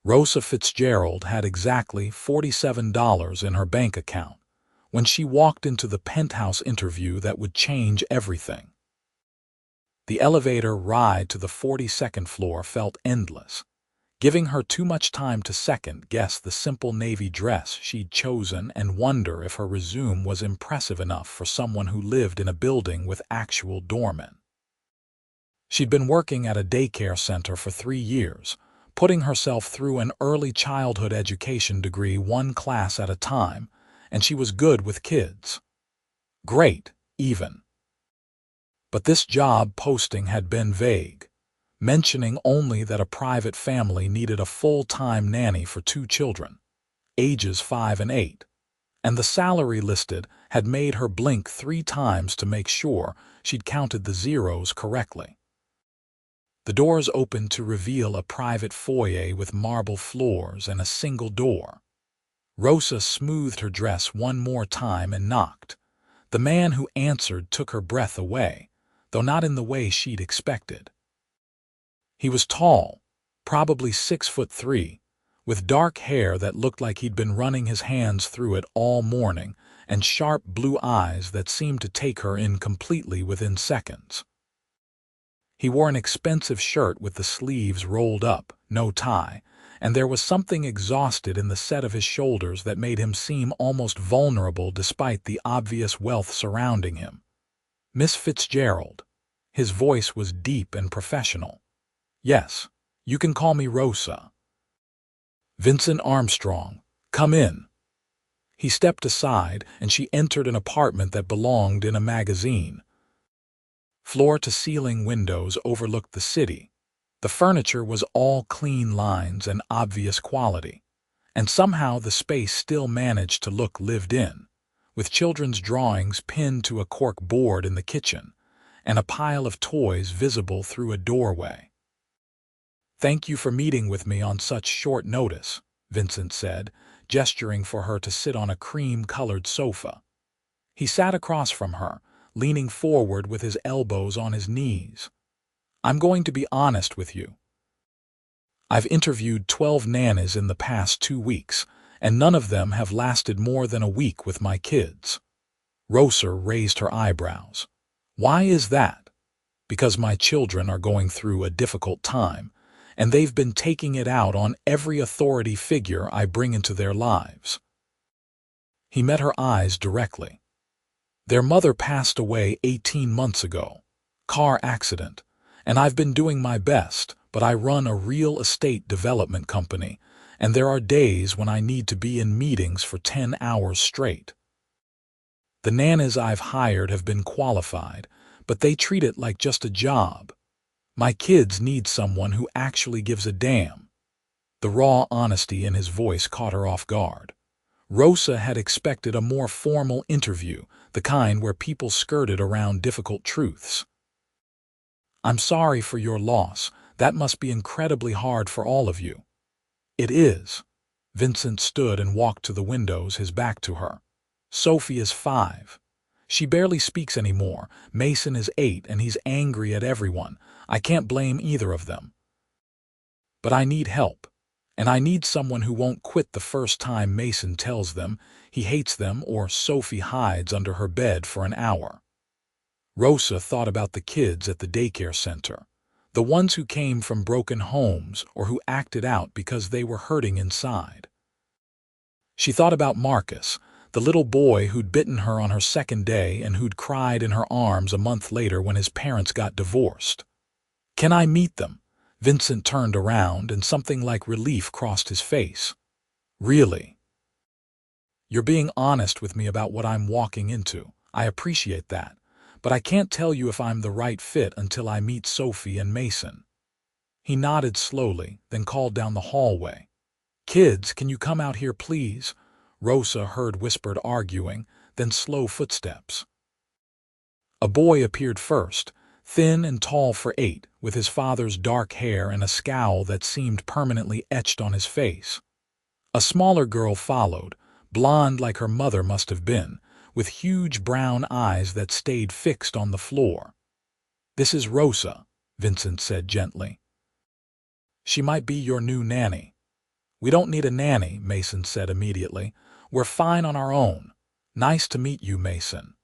Rosa Fitzgerald had exactly $47 in her bank account when she walked into the penthouse interview that would change everything. The elevator ride to the 42nd floor felt endless, giving her too much time to second-guess the simple navy dress she'd chosen and wonder if her resume was impressive enough for someone who lived in a building with actual doormen. She'd been working at a daycare center for 3 years, putting herself through an early childhood education degree one class at a time, and she was good with kids. Great, even. But this job posting had been vague, mentioning only that a private family needed a full-time nanny for 2 children, ages 5 and 8, and the salary listed had made her blink 3 times to make sure she'd counted the zeros correctly. The doors opened to reveal a private foyer with marble floors and a single door. Rosa smoothed her dress one more time and knocked. The man who answered took her breath away, though not in the way she'd expected. He was tall, probably 6'3", with dark hair that looked like he'd been running his hands through it all morning, and sharp blue eyes that seemed to take her in completely within seconds. He wore an expensive shirt with the sleeves rolled up, no tie, and there was something exhausted in the set of his shoulders that made him seem almost vulnerable despite the obvious wealth surrounding him. "Miss Fitzgerald." His voice was deep and professional. "Yes, you can call me Rosa." "Vincent Armstrong, come in." He stepped aside, and she entered an apartment that belonged in a magazine. Floor-to-ceiling windows overlooked the city. The furniture was all clean lines and obvious quality, and somehow the space still managed to look lived in, with children's drawings pinned to a cork board in the kitchen, and a pile of toys visible through a doorway. "Thank you for meeting with me on such short notice," Vincent said, gesturing for her to sit on a cream-colored sofa. He sat across from her, leaning forward with his elbows on his knees. "I'm going to be honest with you. I've interviewed 12 nannies in the past 2 weeks, and none of them have lasted more than a week with my kids." Rosa raised her eyebrows. "Why is that?" "Because my children are going through a difficult time, and they've been taking it out on every authority figure I bring into their lives." He met her eyes directly. "Their mother passed away 18 months ago. Car accident. And I've been doing my best, but I run a real estate development company, and there are days when I need to be in meetings for 10 hours straight. The nannies I've hired have been qualified, but they treat it like just a job. My kids need someone who actually gives a damn." The raw honesty in his voice caught her off guard. Rosa had expected a more formal interview, the kind where people skirted around difficult truths. "I'm sorry for your loss. That must be incredibly hard for all of you." "It is." Vincent stood and walked to the windows, his back to her. "Sophie is 5. She barely speaks anymore. Mason is 8, and he's angry at everyone. I can't blame either of them. But I need help. And I need someone who won't quit the first time Mason tells them he hates them or Sophie hides under her bed for an hour." Rosa thought about the kids at the daycare center, the ones who came from broken homes or who acted out because they were hurting inside. She thought about Marcus, the little boy who'd bitten her on her second day and who'd cried in her arms a month later when his parents got divorced. "Can I meet them?" Vincent turned around, and something like relief crossed his face. "Really? You're being honest with me about what I'm walking into. I appreciate that, but I can't tell you if I'm the right fit until I meet Sophie and Mason." He nodded slowly, then called down the hallway. "Kids, can you come out here, please?" Rosa heard whispered arguing, then slow footsteps. A boy appeared first, thin and tall for 8, with his father's dark hair and a scowl that seemed permanently etched on his face. A smaller girl followed, blonde like her mother must have been, with huge brown eyes that stayed fixed on the floor. "This is Rosa," Vincent said gently. "She might be your new nanny." We don't need a nanny, Mason said immediately. We're fine on our own. Nice to meet you, Mason.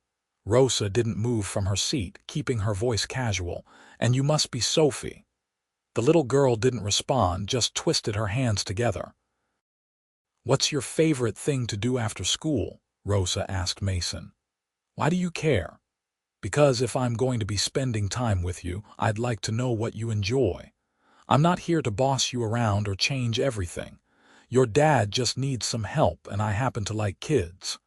Rosa didn't move from her seat, keeping her voice casual. And you must be Sophie. The little girl didn't respond, just twisted her hands together. What's your favorite thing to do after school? Rosa asked Mason. Why do you care? Because if I'm going to be spending time with you, I'd like to know what you enjoy. I'm not here to boss you around or change everything. Your dad just needs some help, and I happen to like kids.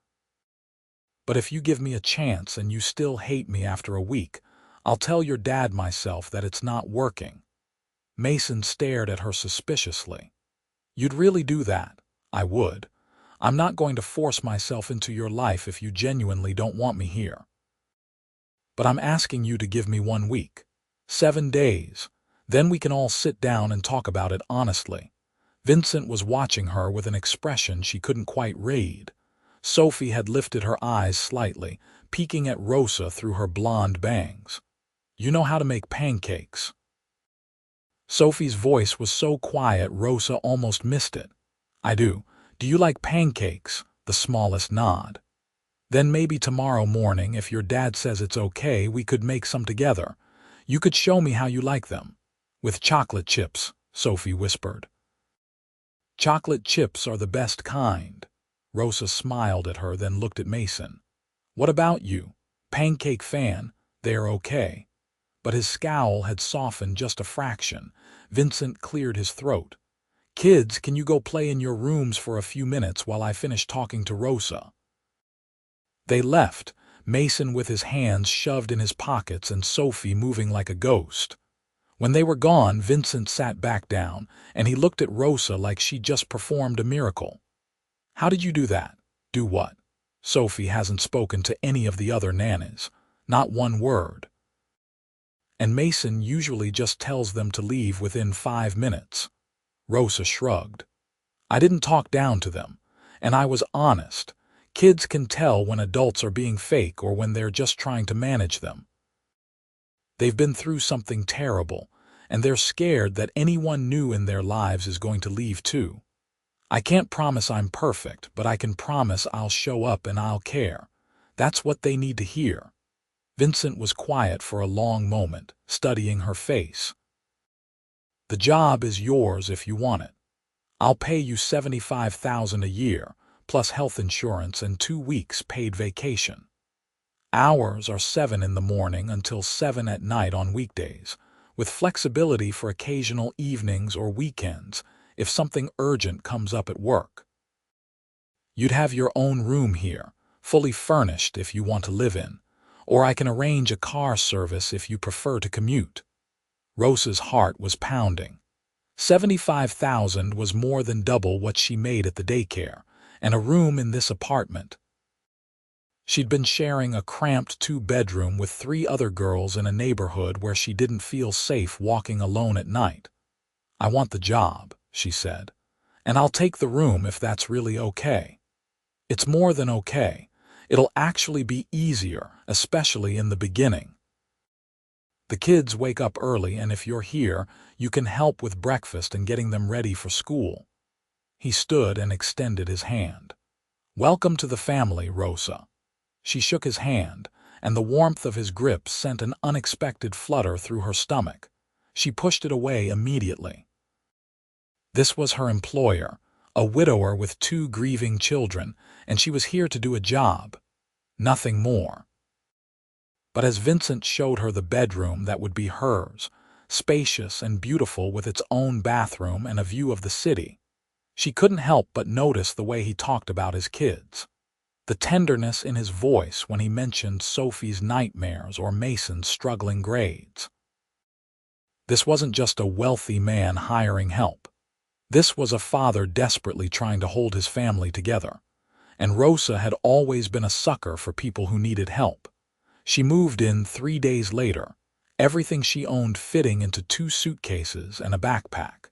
But if you give me a chance and you still hate me after a week, I'll tell your dad myself that it's not working. Mason stared at her suspiciously. You'd really do that? I would. I'm not going to force myself into your life if you genuinely don't want me here. But I'm asking you to give me 1 week. 7 days. Then we can all sit down and talk about it honestly. Vincent was watching her with an expression she couldn't quite read. Sophie had lifted her eyes slightly, peeking at Rosa through her blonde bangs. You know how to make pancakes. Sophie's voice was so quiet Rosa almost missed it. I do. Do you like pancakes? The smallest nod. Then maybe tomorrow morning, if your dad says it's okay, we could make some together. You could show me how you like them. With chocolate chips, Sophie whispered. Chocolate chips are the best kind. Rosa smiled at her, then looked at Mason. What about you? Pancake fan? They're okay. But his scowl had softened just a fraction. Vincent cleared his throat. Kids, can you go play in your rooms for a few minutes while I finish talking to Rosa? They left, Mason with his hands shoved in his pockets and Sophie moving like a ghost. When they were gone, Vincent sat back down, and he looked at Rosa like she'd just performed a miracle. How did you do that? Do what? Sophie hasn't spoken to any of the other nannies. Not one word. And Mason usually just tells them to leave within 5 minutes. Rosa shrugged. I didn't talk down to them, and I was honest. Kids can tell when adults are being fake or when they're just trying to manage them. They've been through something terrible, and they're scared that anyone new in their lives is going to leave too. I can't promise I'm perfect, but I can promise I'll show up and I'll care. That's what they need to hear. Vincent was quiet for a long moment, studying her face. The job is yours if you want it. I'll pay you $75,000 a year, plus health insurance and 2 weeks paid vacation. Hours are 7 in the morning until 7 at night on weekdays, with flexibility for occasional evenings or weekends if something urgent comes up at work. You'd have your own room here, fully furnished if you want to live in, or I can arrange a car service if you prefer to commute. Rosa's heart was pounding. $75,000 was more than double what she made at the daycare, and a room in this apartment. She'd been sharing a cramped 2-bedroom with 3 other girls in a neighborhood where she didn't feel safe walking alone at night. I want the job, she said, and I'll take the room if that's really okay. It's more than okay. It'll actually be easier, especially in the beginning. The kids wake up early, and if you're here, you can help with breakfast and getting them ready for school. He stood and extended his hand. Welcome to the family, Rosa. She shook his hand, and the warmth of his grip sent an unexpected flutter through her stomach. She pushed it away immediately. This was her employer, a widower with 2 grieving children, and she was here to do a job. Nothing more. But as Vincent showed her the bedroom that would be hers, spacious and beautiful with its own bathroom and a view of the city, she couldn't help but notice the way he talked about his kids. The tenderness in his voice when he mentioned Sophie's nightmares or Mason's struggling grades. This wasn't just a wealthy man hiring help. This was a father desperately trying to hold his family together. And Rosa had always been a sucker for people who needed help. She moved in 3 days later, everything she owned fitting into 2 suitcases and a backpack.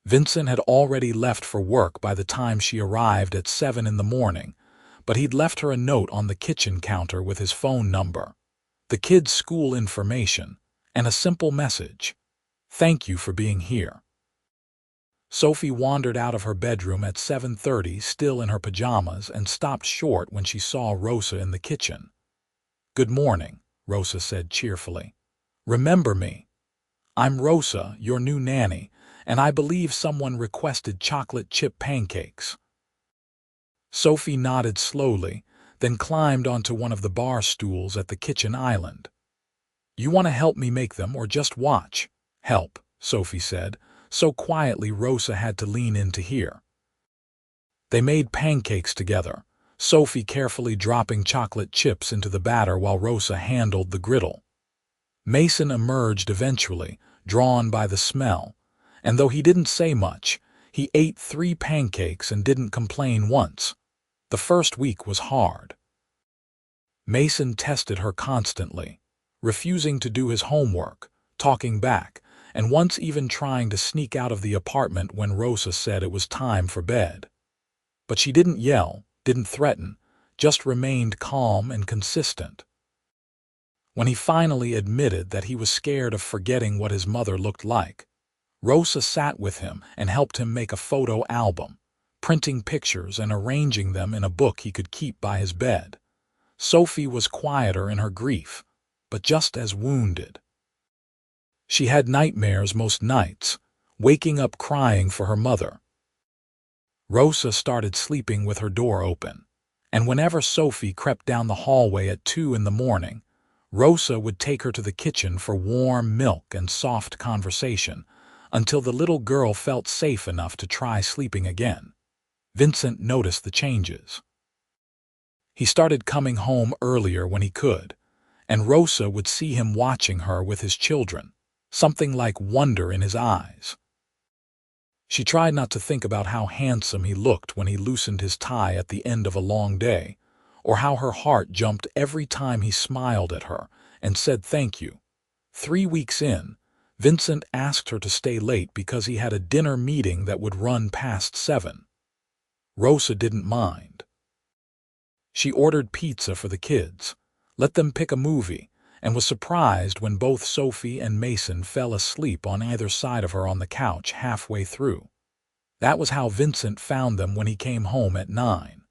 Vincent had already left for work by the time she arrived at 7 in the morning, but he'd left her a note on the kitchen counter with his phone number, the kids' school information, and a simple message. Thank you for being here. Sophie wandered out of her bedroom at 7:30, still in her pajamas, and stopped short when she saw Rosa in the kitchen. "Good morning," Rosa said cheerfully. "Remember me? I'm Rosa, your new nanny, and I believe someone requested chocolate chip pancakes." Sophie nodded slowly, then climbed onto one of the bar stools at the kitchen island. "You want to help me make them or just watch?" "Help," Sophie said, so quietly Rosa had to lean in to hear. They made pancakes together, Sophie carefully dropping chocolate chips into the batter while Rosa handled the griddle. Mason emerged eventually, drawn by the smell, and though he didn't say much, he ate 3 pancakes and didn't complain once. The first week was hard. Mason tested her constantly, refusing to do his homework, talking back, and once even trying to sneak out of the apartment when Rosa said it was time for bed. But she didn't yell, didn't threaten, just remained calm and consistent. When he finally admitted that he was scared of forgetting what his mother looked like, Rosa sat with him and helped him make a photo album, printing pictures and arranging them in a book he could keep by his bed. Sophie was quieter in her grief, but just as wounded. She had nightmares most nights, waking up crying for her mother. Rosa started sleeping with her door open, and whenever Sophie crept down the hallway at 2 in the morning, Rosa would take her to the kitchen for warm milk and soft conversation until the little girl felt safe enough to try sleeping again. Vincent noticed the changes. He started coming home earlier when he could, and Rosa would see him watching her with his children, something like wonder in his eyes. She tried not to think about how handsome he looked when he loosened his tie at the end of a long day, or how her heart jumped every time he smiled at her and said thank you. 3 weeks in, Vincent asked her to stay late because he had a dinner meeting that would run past 7. Rosa didn't mind. She ordered pizza for the kids, let them pick a movie, and was surprised when both Sophie and Mason fell asleep on either side of her on the couch halfway through. That was how Vincent found them when he came home at 9.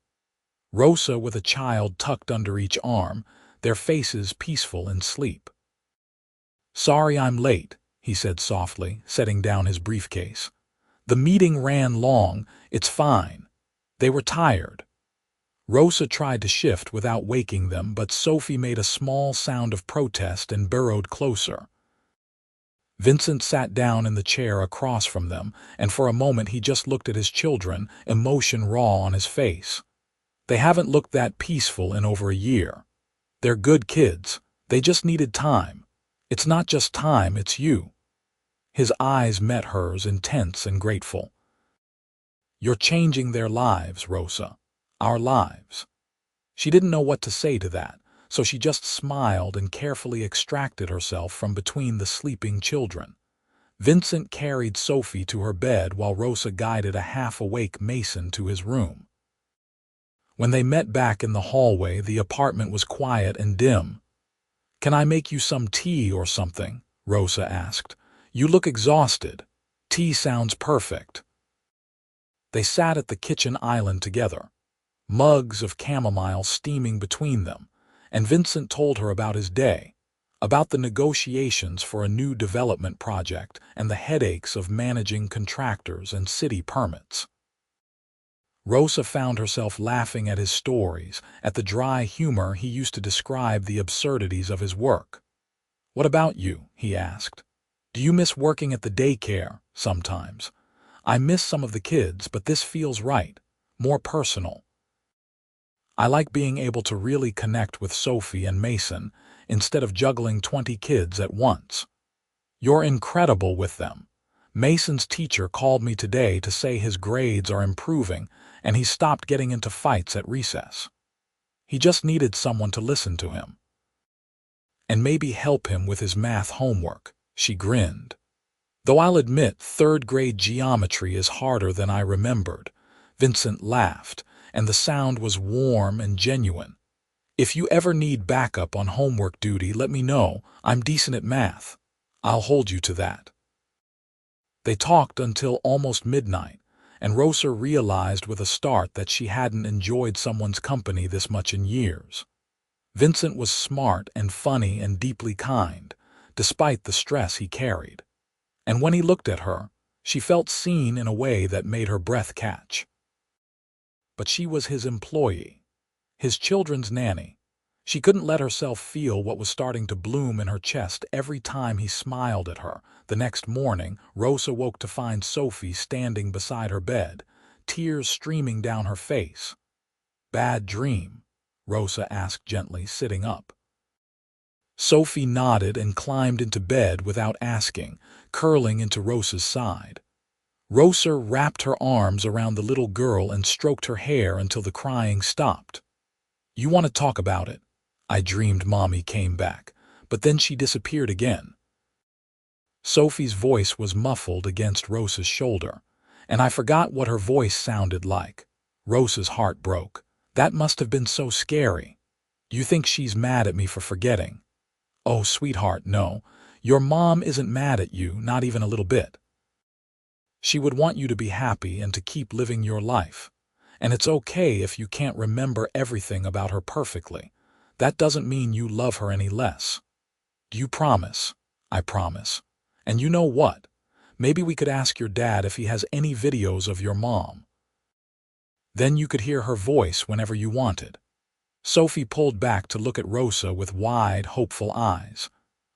Rosa with a child tucked under each arm, their faces peaceful in sleep. "Sorry I'm late," he said softly, setting down his briefcase. "The meeting ran long, it's fine." They were tired. Rosa tried to shift without waking them, but Sophie made a small sound of protest and burrowed closer. Vincent sat down in the chair across from them, and for a moment he just looked at his children, emotion raw on his face. They haven't looked that peaceful in over a year. They're good kids. They just needed time. It's not just time, it's you. His eyes met hers, intense and grateful. "You're changing their lives, Rosa. Our lives." She didn't know what to say to that, so she just smiled and carefully extracted herself from between the sleeping children. Vincent carried Sophie to her bed while Rosa guided a half-awake Mason to his room. When they met back in the hallway, the apartment was quiet and dim. "Can I make you some tea or something?" Rosa asked. "You look exhausted. Tea sounds perfect." They sat at the kitchen island together, mugs of chamomile steaming between them, and Vincent told her about his day, about the negotiations for a new development project and the headaches of managing contractors and city permits. Rosa found herself laughing at his stories, at the dry humor he used to describe the absurdities of his work. "What about you?" he asked. "Do you miss working at the daycare?" "Sometimes. I miss some of the kids, but this feels right, more personal. I like being able to really connect with Sophie and Mason instead of juggling 20 kids at once. You're incredible with them. Mason's teacher called me today to say his grades are improving and he stopped getting into fights at recess. He just needed someone to listen to him. And maybe help him with his math homework." She grinned. "Though I'll admit 3rd-grade geometry is harder than I remembered." Vincent laughed, and the sound was warm and genuine. "If you ever need backup on homework duty, let me know. I'm decent at math. I'll hold you to that." They talked until almost midnight, and Rosa realized with a start that she hadn't enjoyed someone's company this much in years. Vincent was smart and funny and deeply kind, despite the stress he carried. And when he looked at her, she felt seen in a way that made her breath catch. But she was his employee, his children's nanny. She couldn't let herself feel what was starting to bloom in her chest every time he smiled at her. The next morning, Rosa woke to find Sophie standing beside her bed, tears streaming down her face. "Bad dream?" Rosa asked gently, sitting up. Sophie nodded and climbed into bed without asking, curling into Rosa's side. Rosa wrapped her arms around the little girl and stroked her hair until the crying stopped. "You want to talk about it?" "I dreamed Mommy came back, but then she disappeared again." Sophie's voice was muffled against Rosa's shoulder, and I forgot what her voice sounded like. Rosa's heart broke. "That must have been so scary. You think she's mad at me for forgetting?" "Oh, sweetheart, no. Your mom isn't mad at you, not even a little bit. She would want you to be happy and to keep living your life. And it's okay if you can't remember everything about her perfectly. That doesn't mean you love her any less. Do you promise?" "I promise. And you know what? Maybe we could ask your dad if he has any videos of your mom. Then you could hear her voice whenever you wanted." Sophie pulled back to look at Rosa with wide, hopeful eyes.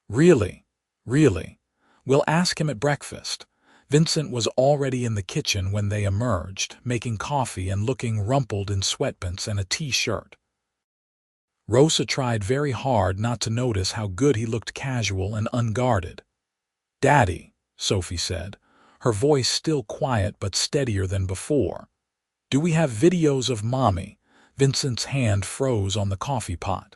"Really? Really? We'll ask him at breakfast." Vincent was already in the kitchen when they emerged, making coffee and looking rumpled in sweatpants and a t-shirt. Rosa tried very hard not to notice how good he looked, casual and unguarded. "Daddy," Sophie said, her voice still quiet but steadier than before. "Do we have videos of Mommy?" Vincent's hand froze on the coffee pot.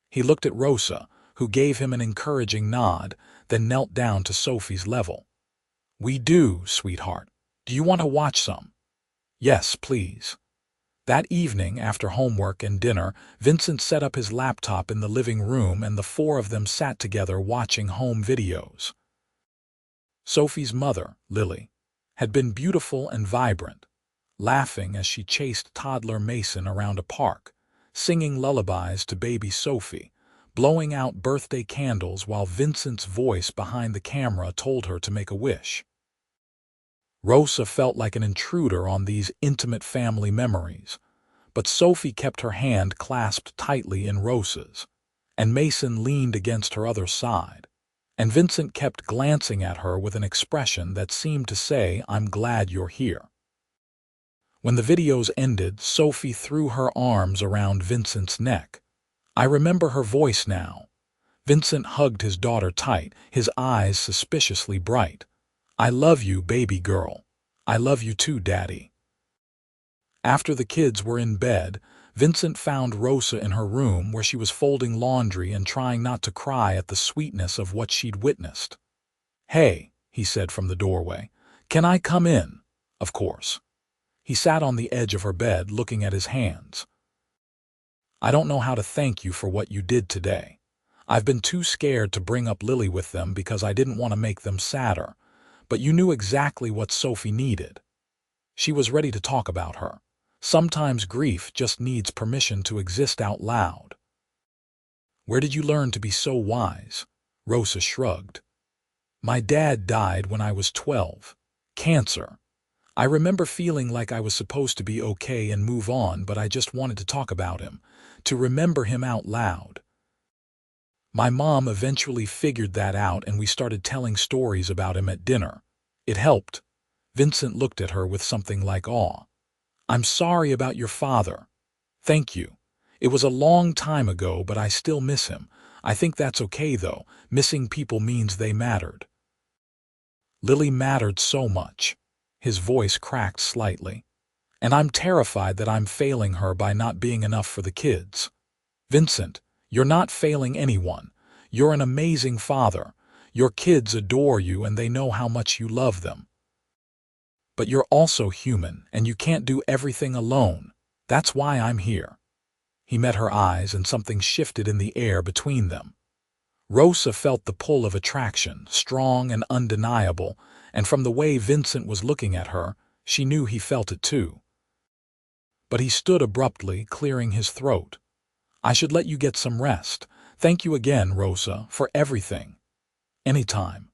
He looked at Rosa, who gave him an encouraging nod, then knelt down to Sophie's level. "We do, sweetheart. Do you want to watch some?" "Yes, please." That evening, after homework and dinner, Vincent set up his laptop in the living room and the four of them sat together watching home videos. Sophie's mother, Lily, had been beautiful and vibrant, laughing as she chased toddler Mason around a park, singing lullabies to baby Sophie, blowing out birthday candles while Vincent's voice behind the camera told her to make a wish. Rosa felt like an intruder on these intimate family memories, but Sophie kept her hand clasped tightly in Rosa's, and Mason leaned against her other side, and Vincent kept glancing at her with an expression that seemed to say, "I'm glad you're here." When the videos ended, Sophie threw her arms around Vincent's neck. I remember her voice now. Vincent hugged his daughter tight, his eyes suspiciously bright. "I love you, baby girl. I love you too, Daddy." After the kids were in bed, Vincent found Rosa in her room where she was folding laundry and trying not to cry at the sweetness of what she'd witnessed. "Hey," he said from the doorway, "can I come in?" "Of course." He sat on the edge of her bed looking at his hands. "I don't know how to thank you for what you did today. I've been too scared to bring up Lily with them because I didn't want to make them sadder, but you knew exactly what Sophie needed. She was ready to talk about her. Sometimes grief just needs permission to exist out loud." "Where did you learn to be so wise?" Rosa shrugged. "My dad died when I was 12. Cancer. I remember feeling like I was supposed to be okay and move on, but I just wanted to talk about him, to remember him out loud. My mom eventually figured that out and we started telling stories about him at dinner. It helped." Vincent looked at her with something like awe. "I'm sorry about your father." "Thank you. It was a long time ago, but I still miss him. I think that's okay, though. Missing people means they mattered." "Lily mattered so much." His voice cracked slightly. "And I'm terrified that I'm failing her by not being enough for the kids." "Vincent, you're not failing anyone. You're an amazing father. Your kids adore you and they know how much you love them. But you're also human, and you can't do everything alone. That's why I'm here." He met her eyes and something shifted in the air between them. Rosa felt the pull of attraction, strong and undeniable, and from the way Vincent was looking at her, she knew he felt it too. But he stood abruptly, clearing his throat. "I should let you get some rest. Thank you again, Rosa, for everything." "Anytime."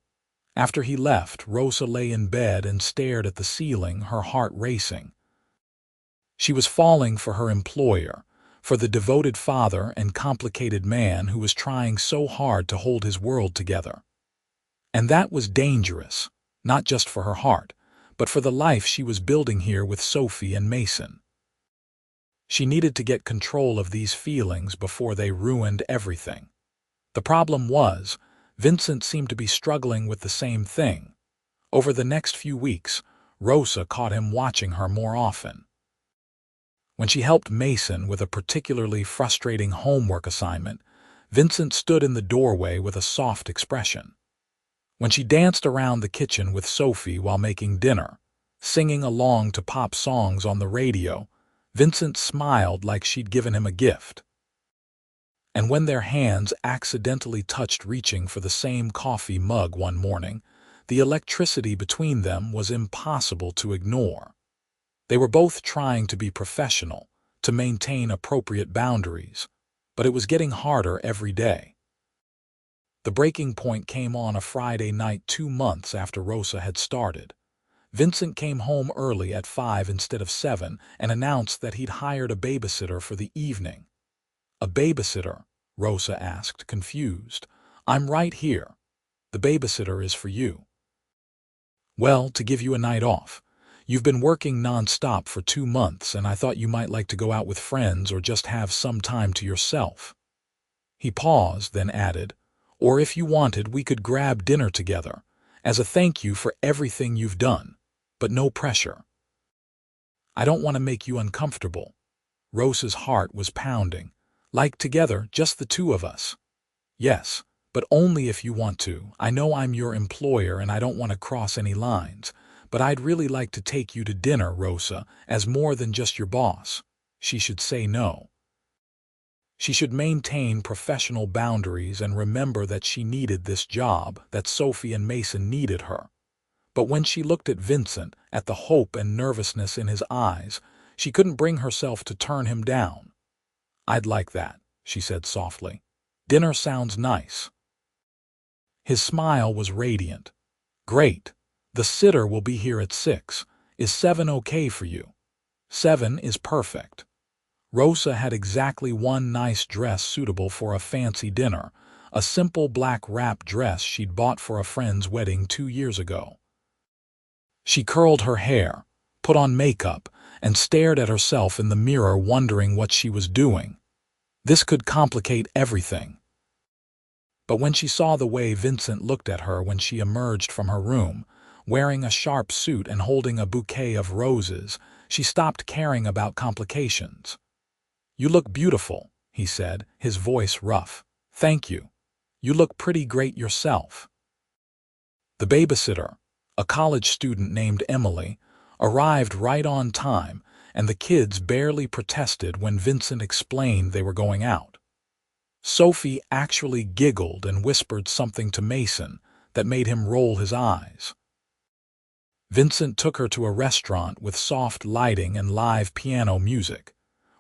After he left, Rosa lay in bed and stared at the ceiling, her heart racing. She was falling for her employer, for the devoted father and complicated man who was trying so hard to hold his world together. And that was dangerous, not just for her heart, but for the life she was building here with Sophie and Mason. She needed to get control of these feelings before they ruined everything. The problem was, Vincent seemed to be struggling with the same thing. Over the next few weeks, Rosa caught him watching her more often. When she helped Mason with a particularly frustrating homework assignment, Vincent stood in the doorway with a soft expression. When she danced around the kitchen with Sophie while making dinner, singing along to pop songs on the radio, Vincent smiled like she'd given him a gift. And when their hands accidentally touched reaching for the same coffee mug one morning, the electricity between them was impossible to ignore. They were both trying to be professional, to maintain appropriate boundaries, but it was getting harder every day. The breaking point came on a Friday night 2 months after Rosa had started. Vincent came home early at 5 instead of 7 and announced that he'd hired a babysitter for the evening. "A babysitter?" Rosa asked, confused. "I'm right here. The babysitter is for you." "Well, to give you a night off. You've been working non-stop for 2 months, and I thought you might like to go out with friends or just have some time to yourself." He paused, then added, "Or if you wanted, we could grab dinner together, as a thank you for everything you've done, but no pressure." "I don't want to make you uncomfortable." Rosa's heart was pounding. "Like together, just the two of us." "Yes, but only if you want to. I know I'm your employer and I don't want to cross any lines, but I'd really like to take you to dinner, Rosa, as more than just your boss." She should say no. She should maintain professional boundaries and remember that she needed this job, that Sophie and Mason needed her. But when she looked at Vincent, at the hope and nervousness in his eyes, she couldn't bring herself to turn him down. "I'd like that," she said softly. "Dinner sounds nice." His smile was radiant. "Great. The sitter will be here at 6. Is 7 okay for you?" 7 is perfect. Rosa had exactly one nice dress suitable for a fancy dinner, a simple black wrap dress she'd bought for a friend's wedding 2 years ago. She curled her hair, put on makeup, and stared at herself in the mirror, wondering what she was doing. This could complicate everything. But when she saw the way Vincent looked at her when she emerged from her room, wearing a sharp suit and holding a bouquet of roses, she stopped caring about complications. "You look beautiful," he said, his voice rough. "Thank you. You look pretty great yourself." The babysitter, a college student named Emily, arrived right on time, and the kids barely protested when Vincent explained they were going out. Sophie actually giggled and whispered something to Mason that made him roll his eyes. Vincent took her to a restaurant with soft lighting and live piano music,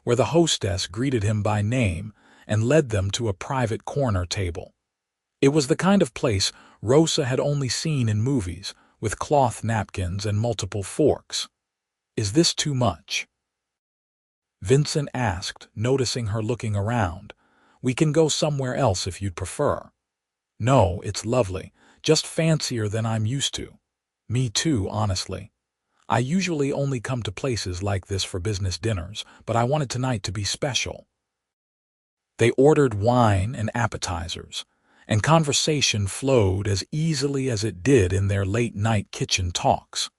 where the hostess greeted him by name and led them to a private corner table. It was the kind of place Rosa had only seen in movies, with cloth napkins and multiple forks. "Is this too much?" Vincent asked, noticing her looking around. "We can go somewhere else if you'd prefer." "No, it's lovely, just fancier than I'm used to." "Me too, honestly. I usually only come to places like this for business dinners, but I wanted tonight to be special." They ordered wine and appetizers, and conversation flowed as easily as it did in their late-night kitchen talks.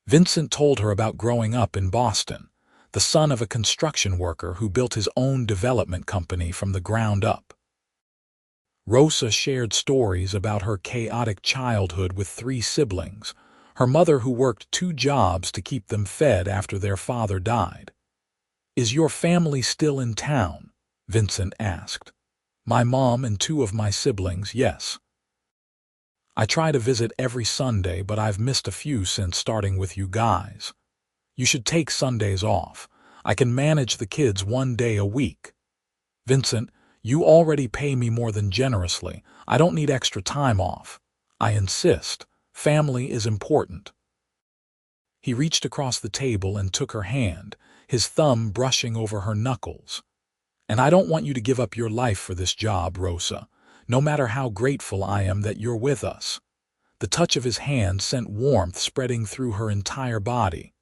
Vincent told her about growing up in Boston, the son of a construction worker who built his own development company from the ground up. Rosa shared stories about her chaotic childhood with 3 siblings, her mother who worked 2 jobs to keep them fed after their father died. "Is your family still in town?" Vincent asked. "My mom and 2 of my siblings, yes." I try to visit every Sunday, but I've missed a few since starting with you guys. You should take Sundays off. I can manage the kids 1 day a week. Vincent, you already pay me more than generously. I don't need extra time off. I insist. Family is important. He reached across the table and took her hand, his thumb brushing over her knuckles. And I don't want you to give up your life for this job, Rosa, no matter how grateful I am that you're with us. The touch of his hand sent warmth spreading through her entire body.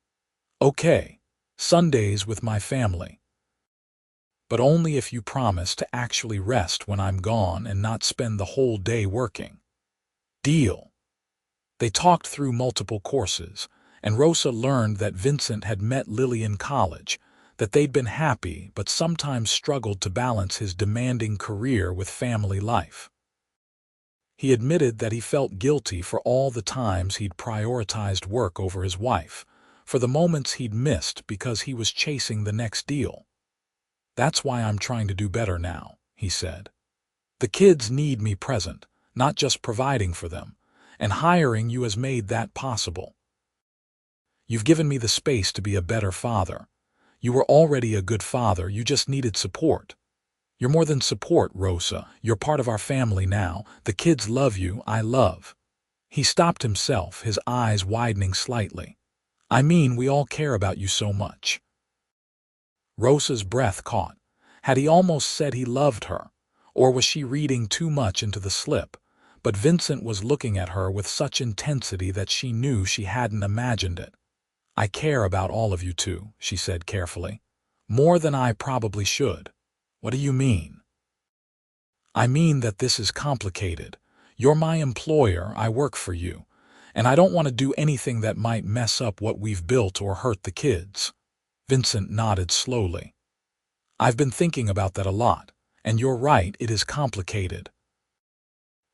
Okay, Sundays with my family. But only if you promise to actually rest when I'm gone and not spend the whole day working. Deal. They talked through multiple courses, and Rosa learned that Vincent had met Lily in college, that they'd been happy but sometimes struggled to balance his demanding career with family life. He admitted that he felt guilty for all the times he'd prioritized work over his wife, for the moments he'd missed because he was chasing the next deal. That's why I'm trying to do better now, he said. The kids need me present, not just providing for them, and hiring you has made that possible. You've given me the space to be a better father. You were already a good father, you just needed support. You're more than support, Rosa. You're part of our family now. The kids love you, I love. He stopped himself, his eyes widening slightly. I mean, we all care about you so much. Rosa's breath caught. Had he almost said he loved her? Or was she reading too much into the slip? But Vincent was looking at her with such intensity that she knew she hadn't imagined it. I care about all of you too, she said carefully. More than I probably should. What do you mean? I mean that this is complicated. You're my employer, I work for you, and I don't want to do anything that might mess up what we've built or hurt the kids. Vincent nodded slowly. I've been thinking about that a lot, and you're right, it is complicated.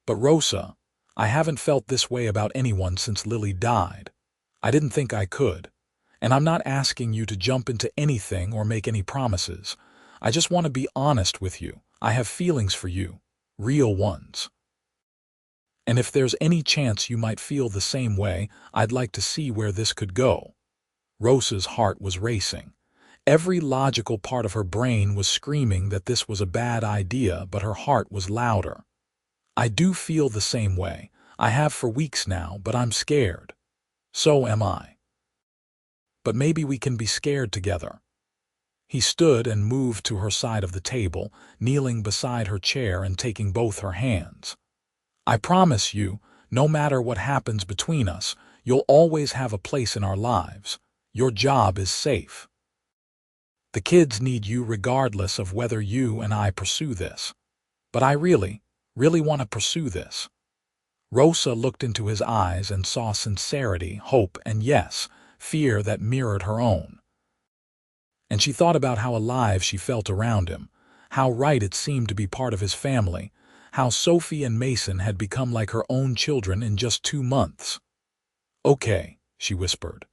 But Rosa, I haven't felt this way about anyone since Lily died. I didn't think I could. And I'm not asking you to jump into anything or make any promises. I just want to be honest with you. I have feelings for you, real ones. And if there's any chance you might feel the same way, I'd like to see where this could go. Rosa's heart was racing. Every logical part of her brain was screaming that this was a bad idea, but her heart was louder. I do feel the same way. I have for weeks now, but I'm scared. So am I. But maybe we can be scared together. He stood and moved to her side of the table, kneeling beside her chair and taking both her hands. I promise you, no matter what happens between us, you'll always have a place in our lives. Your job is safe. The kids need you regardless of whether you and I pursue this. But I really want to pursue this. Rosa looked into his eyes and saw sincerity, hope, and yes, fear that mirrored her own. And she thought about how alive she felt around him, how right it seemed to be part of his family, how Sophie and Mason had become like her own children in just 2 months. Okay, she whispered.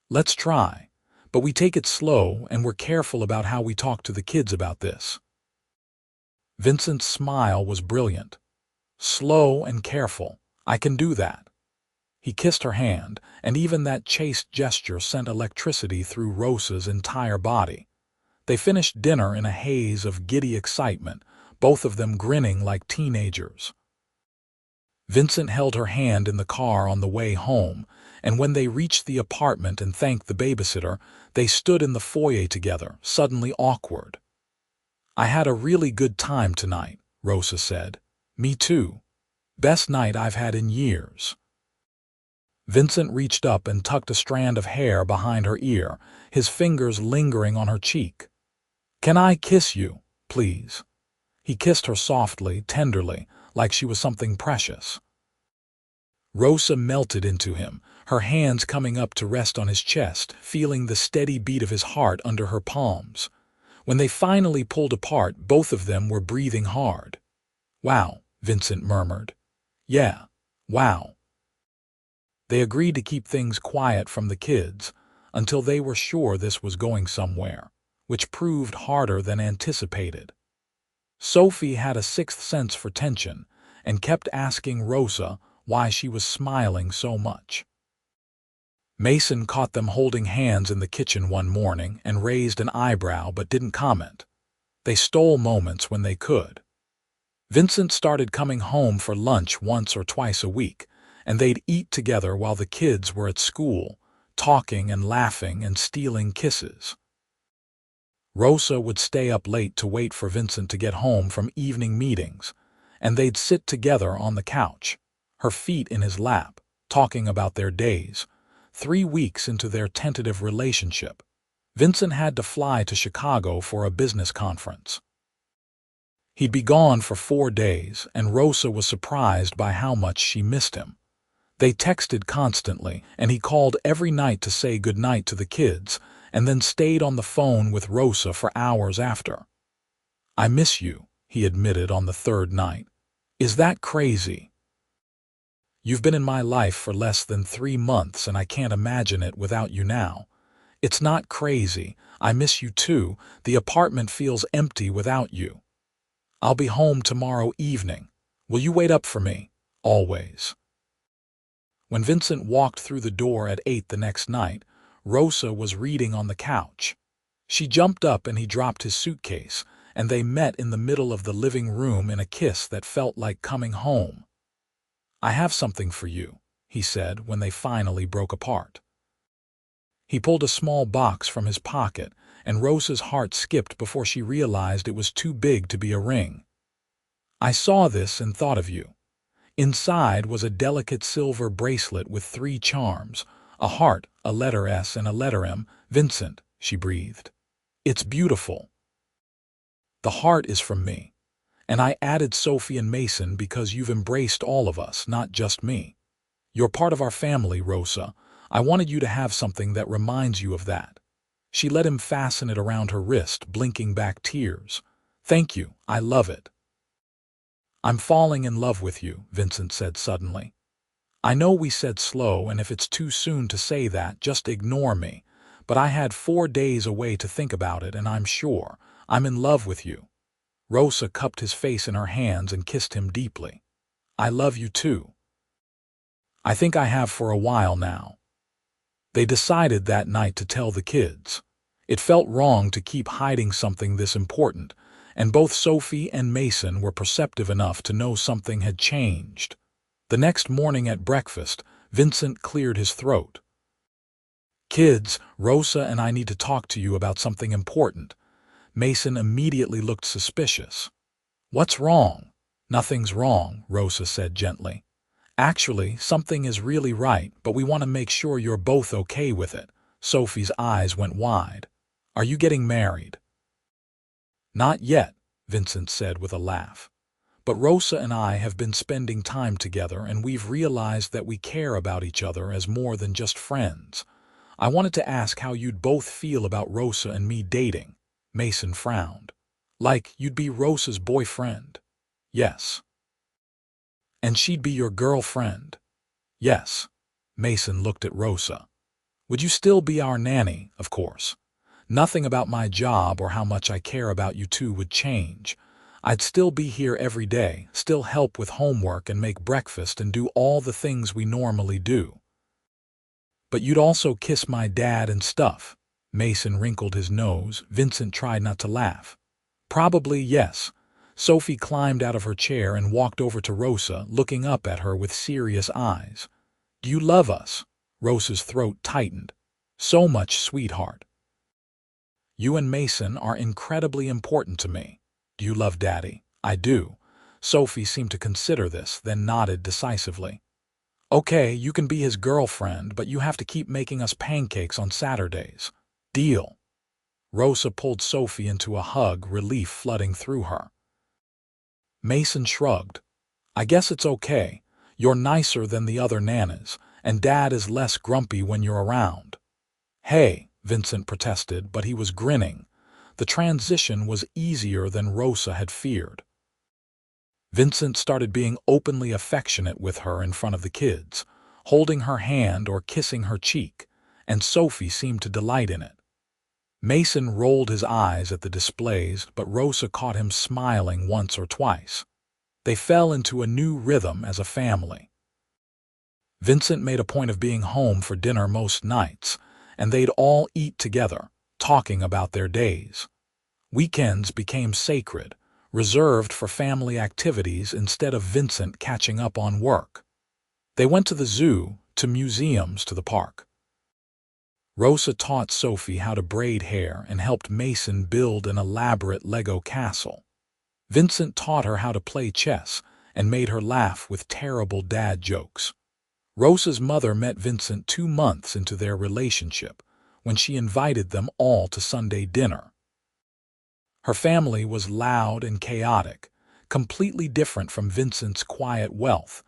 Let's try, but we take it slow and we're careful about how we talk to the kids about this. Vincent's smile was brilliant. Slow and careful. I can do that. He kissed her hand, and even that chaste gesture sent electricity through Rosa's entire body. They finished dinner in a haze of giddy excitement, both of them grinning like teenagers. Vincent held her hand in the car on the way home, and when they reached the apartment and thanked the babysitter, they stood in the foyer together, suddenly awkward. I had a really good time tonight, Rosa said. Me too. Best night I've had in years. Vincent reached up and tucked a strand of hair behind her ear, his fingers lingering on her cheek. Can I kiss you, please? He kissed her softly, tenderly, like she was something precious. Rosa melted into him, her hands coming up to rest on his chest, feeling the steady beat of his heart under her palms. When they finally pulled apart, both of them were breathing hard. Wow, Vincent murmured. Yeah, wow. They agreed to keep things quiet from the kids until they were sure this was going somewhere, which proved harder than anticipated. Sophie had a sixth sense for tension and kept asking Rosa, why she was smiling so much. Mason caught them holding hands in the kitchen one morning and raised an eyebrow but didn't comment. They stole moments when they could. Vincent started coming home for lunch once or twice a week, and they'd eat together while the kids were at school, talking and laughing and stealing kisses. Rosa would stay up late to wait for Vincent to get home from evening meetings, and they'd sit together on the couch, her feet in his lap, talking about their days. 3 weeks into their tentative relationship, Vincent had to fly to Chicago for a business conference. He'd be gone for 4 days, and Rosa was surprised by how much she missed him. They texted constantly, and he called every night to say goodnight to the kids, and then stayed on the phone with Rosa for hours after. "I miss you," he admitted on the 3rd night. "Is that crazy? You've been in my life for less than 3 months, and I can't imagine it without you now." "It's not crazy. I miss you too. The apartment feels empty without you. I'll be home tomorrow evening. Will you wait up for me? Always." When Vincent walked through the door at 8 the next night, Rosa was reading on the couch. She jumped up and he dropped his suitcase, and they met in the middle of the living room in a kiss that felt like coming home. "I have something for you," he said when they finally broke apart. He pulled a small box from his pocket, and Rosa's heart skipped before she realized it was too big to be a ring. "I saw this and thought of you." Inside was a delicate silver bracelet with 3 charms, a heart, a letter S, and a letter M. "Vincent," she breathed. "It's beautiful. The heart is from me. And I added Sophie and Mason because you've embraced all of us, not just me. You're part of our family, Rosa. I wanted you to have something that reminds you of that." She let him fasten it around her wrist, blinking back tears. "Thank you, I love it." "I'm falling in love with you," Vincent said suddenly. "I know we said slow, and if it's too soon to say that, just ignore me. But I had 4 days away to think about it, and I'm sure I'm in love with you." Rosa cupped his face in her hands and kissed him deeply. "I love you too. I think I have for a while now." They decided that night to tell the kids. It felt wrong to keep hiding something this important, and both Sophie and Mason were perceptive enough to know something had changed. The next morning at breakfast, Vincent cleared his throat. "Kids, Rosa and I need to talk to you about something important." Mason immediately looked suspicious. "What's wrong?" "Nothing's wrong," Rosa said gently. "Actually, something is really right, but we want to make sure you're both okay with it." Sophie's eyes went wide. "Are you getting married?" "Not yet," Vincent said with a laugh. "But Rosa and I have been spending time together, and we've realized that we care about each other as more than just friends. I wanted to ask how you'd both feel about Rosa and me dating." Mason frowned. "Like you'd be Rosa's boyfriend?" "Yes." "And she'd be your girlfriend?" "Yes." Mason looked at Rosa. "Would you still be our nanny?" "Of course. Nothing about my job or how much I care about you two would change. I'd still be here every day, still help with homework and make breakfast and do all the things we normally do." "But you'd also kiss my dad and stuff." Mason wrinkled his nose. Vincent tried not to laugh. "Probably yes." Sophie climbed out of her chair and walked over to Rosa, looking up at her with serious eyes. "Do you love us?" Rosa's throat tightened. "So much, sweetheart. You and Mason are incredibly important to me." "Do you love Daddy?" "I do." Sophie seemed to consider this, then nodded decisively. "Okay, you can be his girlfriend, but you have to keep making us pancakes on Saturdays. Deal?" Rosa pulled Sophie into a hug, relief flooding through her. Mason shrugged. "I guess it's okay. You're nicer than the other nanas, and Dad is less grumpy when you're around." "Hey," Vincent protested, but he was grinning. The transition was easier than Rosa had feared. Vincent started being openly affectionate with her in front of the kids, holding her hand or kissing her cheek, and Sophie seemed to delight in it. Mason rolled his eyes at the displays, but Rosa caught him smiling once or twice. They fell into a new rhythm as a family. Vincent made a point of being home for dinner most nights, and they'd all eat together, talking about their days. Weekends became sacred, reserved for family activities instead of Vincent catching up on work. They went to the zoo, to museums, to the park. Rosa taught Sophie how to braid hair and helped Mason build an elaborate Lego castle. Vincent taught her how to play chess and made her laugh with terrible dad jokes. Rosa's mother met Vincent 2 months into their relationship when she invited them all to Sunday dinner. Her family was loud and chaotic, completely different from Vincent's quiet wealth,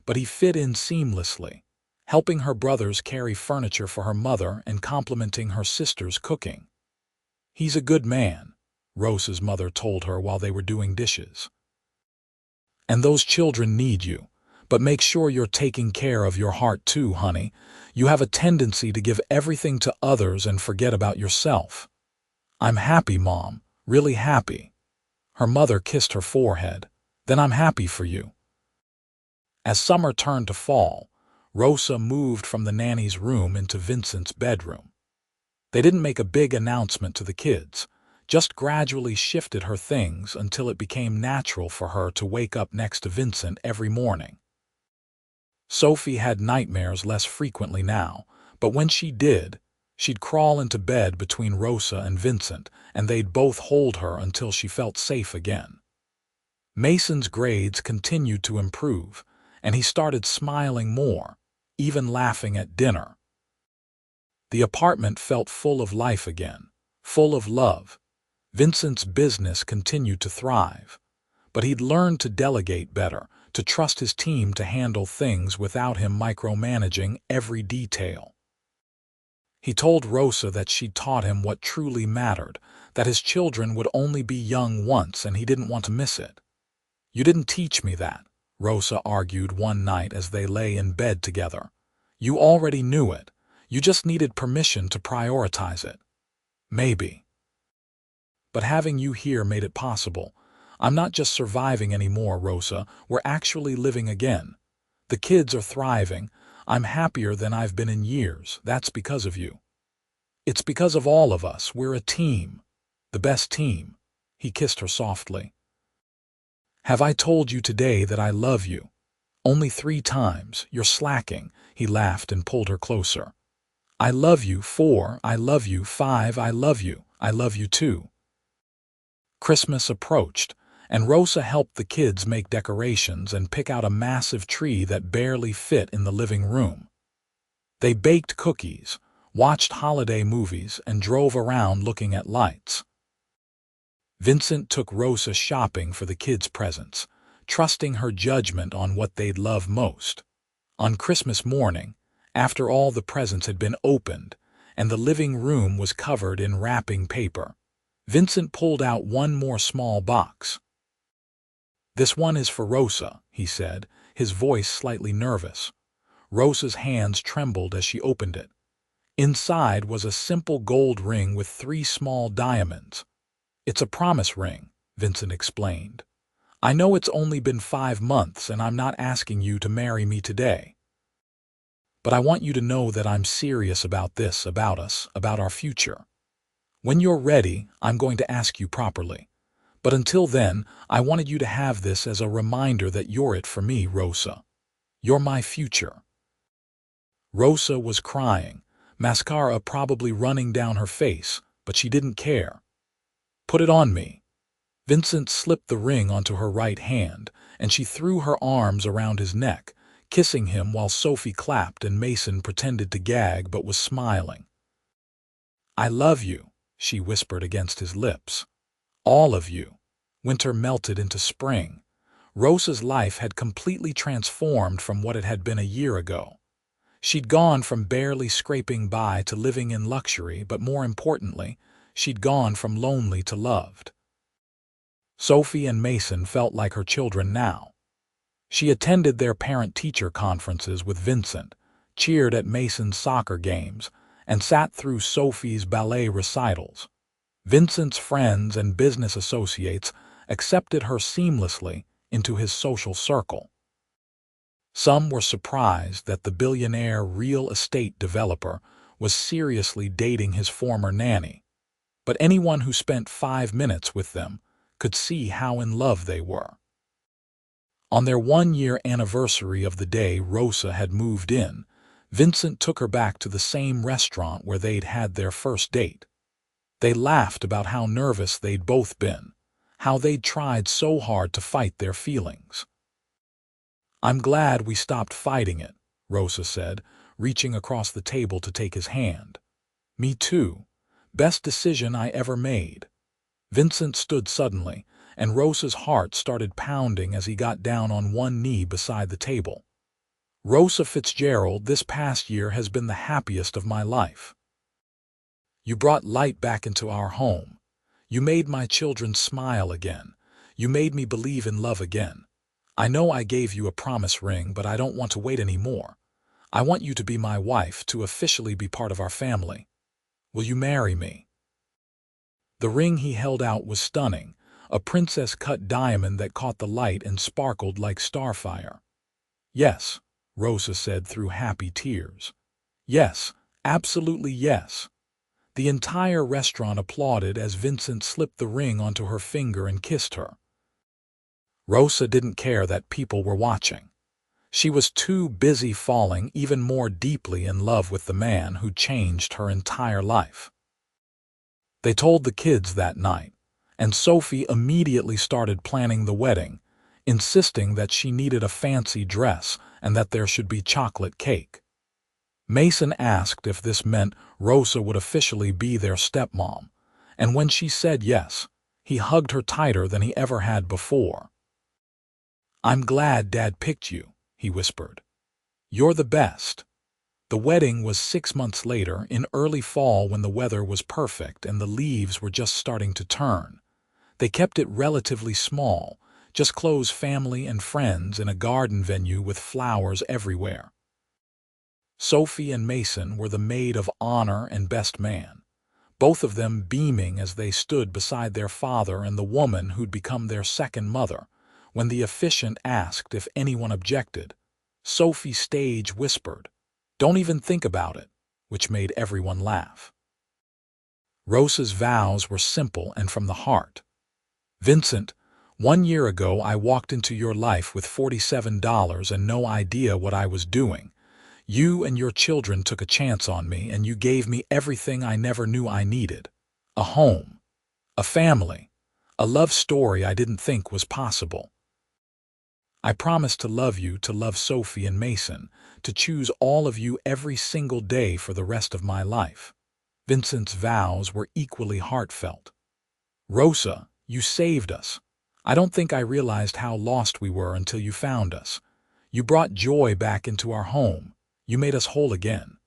but he fit in seamlessly, helping her brothers carry furniture for her mother and complimenting her sister's cooking. "He's a good man," Rosa's mother told her while they were doing dishes. "And those children need you. But make sure you're taking care of your heart too, honey. You have a tendency to give everything to others and forget about yourself." "I'm happy, Mom, really happy." Her mother kissed her forehead. "Then I'm happy for you." As summer turned to fall, Rosa moved from the nanny's room into Vincent's bedroom. They didn't make a big announcement to the kids, just gradually shifted her things until it became natural for her to wake up next to Vincent every morning. Sophie had nightmares less frequently now, but when she did, she'd crawl into bed between Rosa and Vincent, and they'd both hold her until she felt safe again. Mason's grades continued to improve, and he started smiling more, even laughing at dinner. The apartment felt full of life again, full of love. Vincent's business continued to thrive, but he'd learned to delegate better, to trust his team to handle things without him micromanaging every detail. He told Rosa that she'd taught him what truly mattered, that his children would only be young once and he didn't want to miss it. "You didn't teach me that," Rosa argued one night as they lay in bed together. "You already knew it. You just needed permission to prioritize it." "Maybe. But having you here made it possible. I'm not just surviving anymore, Rosa. We're actually living again. The kids are thriving. I'm happier than I've been in years. That's because of you. It's because of all of us. We're a team. The best team." He kissed her softly. "Have I told you today that I love you?" "Only 3 times. You're slacking." He laughed and pulled her closer. "I love you 4. I love you 5. I love you. I love you too." Christmas approached, and Rosa helped the kids make decorations and pick out a massive tree that barely fit in the living room. They baked cookies, watched holiday movies, and drove around looking at lights. Vincent took Rosa shopping for the kids' presents, trusting her judgment on what they'd love most. On Christmas morning, after all the presents had been opened and the living room was covered in wrapping paper, Vincent pulled out one more small box. "This one is for Rosa," he said, his voice slightly nervous. Rosa's hands trembled as she opened it. Inside was a simple gold ring with 3 small diamonds. "It's a promise ring," Vincent explained. "I know it's only been 5 months and I'm not asking you to marry me today. But I want you to know that I'm serious about this, about us, about our future. When you're ready, I'm going to ask you properly. But until then, I wanted you to have this as a reminder that you're it for me, Rosa. You're my future." Rosa was crying, mascara probably running down her face, but she didn't care. "Put it on me." Vincent slipped the ring onto her right hand, and she threw her arms around his neck, kissing him while Sophie clapped and Mason pretended to gag but was smiling. "I love you," she whispered against his lips. "All of you." Winter melted into spring. Rosa's life had completely transformed from what it had been a year ago. She'd gone from barely scraping by to living in luxury, but more importantly, she'd gone from lonely to loved. Sophie and Mason felt like her children now. She attended their parent-teacher conferences with Vincent, cheered at Mason's soccer games, and sat through Sophie's ballet recitals. Vincent's friends and business associates accepted her seamlessly into his social circle. Some were surprised that the billionaire real estate developer was seriously dating his former nanny, but anyone who spent 5 minutes with them could see how in love they were. On their 1-year anniversary of the day Rosa had moved in, Vincent took her back to the same restaurant where they'd had their first date. They laughed about how nervous they'd both been, how they'd tried so hard to fight their feelings. "I'm glad we stopped fighting it," Rosa said, reaching across the table to take his hand. "Me too. Best decision I ever made." Vincent stood suddenly, and Rosa's heart started pounding as he got down on one knee beside the table. "Rosa Fitzgerald, this past year has been the happiest of my life. You brought light back into our home. You made my children smile again. You made me believe in love again. I know I gave you a promise ring, but I don't want to wait anymore. I want you to be my wife, to officially be part of our family. Will you marry me?" The ring he held out was stunning, a princess-cut diamond that caught the light and sparkled like starfire. "Yes," Rosa said through happy tears. "Yes, absolutely yes." The entire restaurant applauded as Vincent slipped the ring onto her finger and kissed her. Rosa didn't care that people were watching. She was too busy falling even more deeply in love with the man who changed her entire life. They told the kids that night, and Sophie immediately started planning the wedding, insisting that she needed a fancy dress and that there should be chocolate cake. Mason asked if this meant Rosa would officially be their stepmom, and when she said yes, he hugged her tighter than he ever had before. "I'm glad Dad picked you," he whispered. "You're the best." The wedding was 6 months later, in early fall, when the weather was perfect and the leaves were just starting to turn. They kept it relatively small, just close family and friends in a garden venue with flowers everywhere. Sophie and Mason were the maid of honor and best man, both of them beaming as they stood beside their father and the woman who'd become their second mother. When the officiant asked if anyone objected, Sophie stage whispered, "Don't even think about it," which made everyone laugh. Rosa's vows were simple and from the heart. "Vincent, 1 year ago I walked into your life with $47 and no idea what I was doing. You and your children took a chance on me, and you gave me everything I never knew I needed. A home, a family, a love story I didn't think was possible. I promise to love you, to love Sophie and Mason, to choose all of you every single day for the rest of my life." Vincent's vows were equally heartfelt. "Rosa, you saved us. I don't think I realized how lost we were until you found us. You brought joy back into our home. You made us whole again.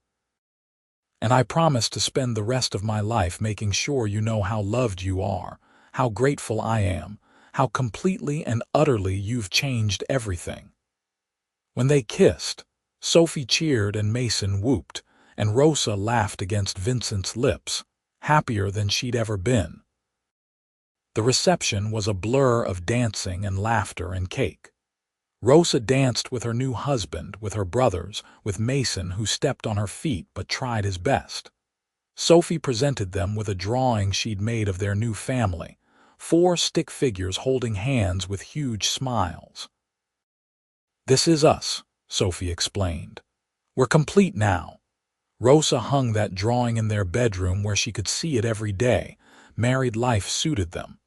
And I promise to spend the rest of my life making sure you know how loved you are, how grateful I am, how completely and utterly you've changed everything." When they kissed, Sophie cheered and Mason whooped, and Rosa laughed against Vincent's lips, happier than she'd ever been. The reception was a blur of dancing and laughter and cake. Rosa danced with her new husband, with her brothers, with Mason, who stepped on her feet but tried his best. Sophie presented them with a drawing she'd made of their new family, 4 stick figures holding hands with huge smiles. "This is us," Sophie explained. "We're complete now." Rosa hung that drawing in their bedroom where she could see it every day. Married life suited them.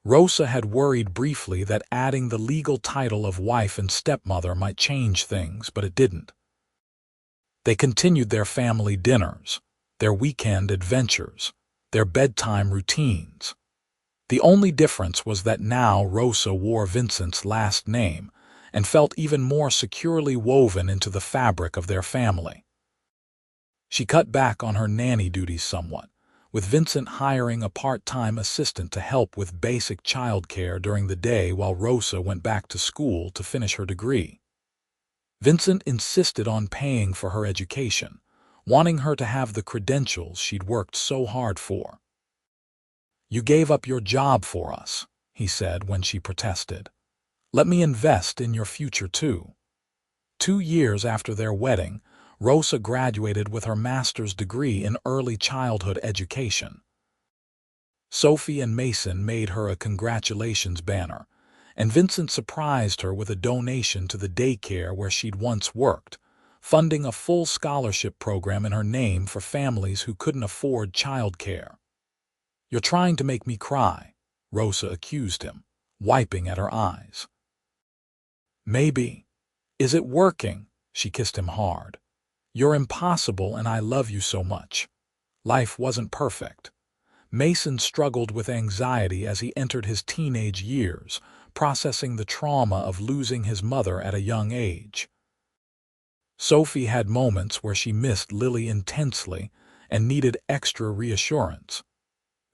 Rosa had worried briefly that adding the legal title of wife and stepmother might change things, but it didn't. They continued their family dinners, their weekend adventures, their bedtime routines. The only difference was that now Rosa wore Vincent's last name and felt even more securely woven into the fabric of their family. She cut back on her nanny duties somewhat, with Vincent hiring a part-time assistant to help with basic childcare during the day while Rosa went back to school to finish her degree. Vincent insisted on paying for her education, wanting her to have the credentials she'd worked so hard for. "You gave up your job for us," he said when she protested. "Let me invest in your future too." 2 years after their wedding, Rosa graduated with her master's degree in early childhood education. Sophie and Mason made her a congratulations banner, and Vincent surprised her with a donation to the daycare where she'd once worked, funding a full scholarship program in her name for families who couldn't afford childcare. "You're trying to make me cry," Rosa accused him, wiping at her eyes. "Maybe. Is it working?" She kissed him hard. "You're impossible and I love you so much." Life wasn't perfect. Mason struggled with anxiety as he entered his teenage years, processing the trauma of losing his mother at a young age. Sophie had moments where she missed Lily intensely and needed extra reassurance.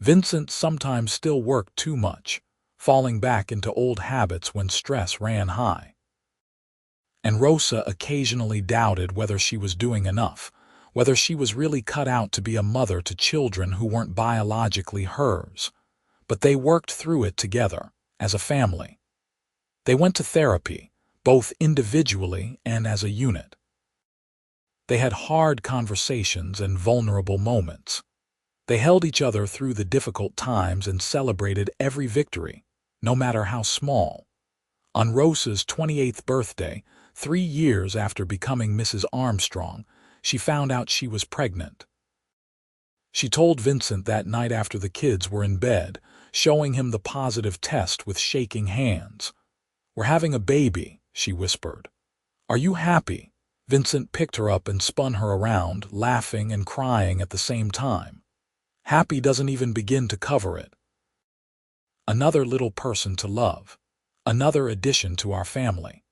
Vincent sometimes still worked too much, falling back into old habits when stress ran high. And Rosa occasionally doubted whether she was doing enough, whether she was really cut out to be a mother to children who weren't biologically hers. But they worked through it together, as a family. They went to therapy, both individually and as a unit. They had hard conversations and vulnerable moments. They held each other through the difficult times and celebrated every victory, no matter how small. On Rosa's 28th birthday, 3 years after becoming Mrs. Armstrong, she found out she was pregnant. She told Vincent that night after the kids were in bed, showing him the positive test with shaking hands. "We're having a baby," she whispered. "Are you happy?" Vincent picked her up and spun her around, laughing and crying at the same time. "Happy doesn't even begin to cover it." Another little person to love. Another addition to our family.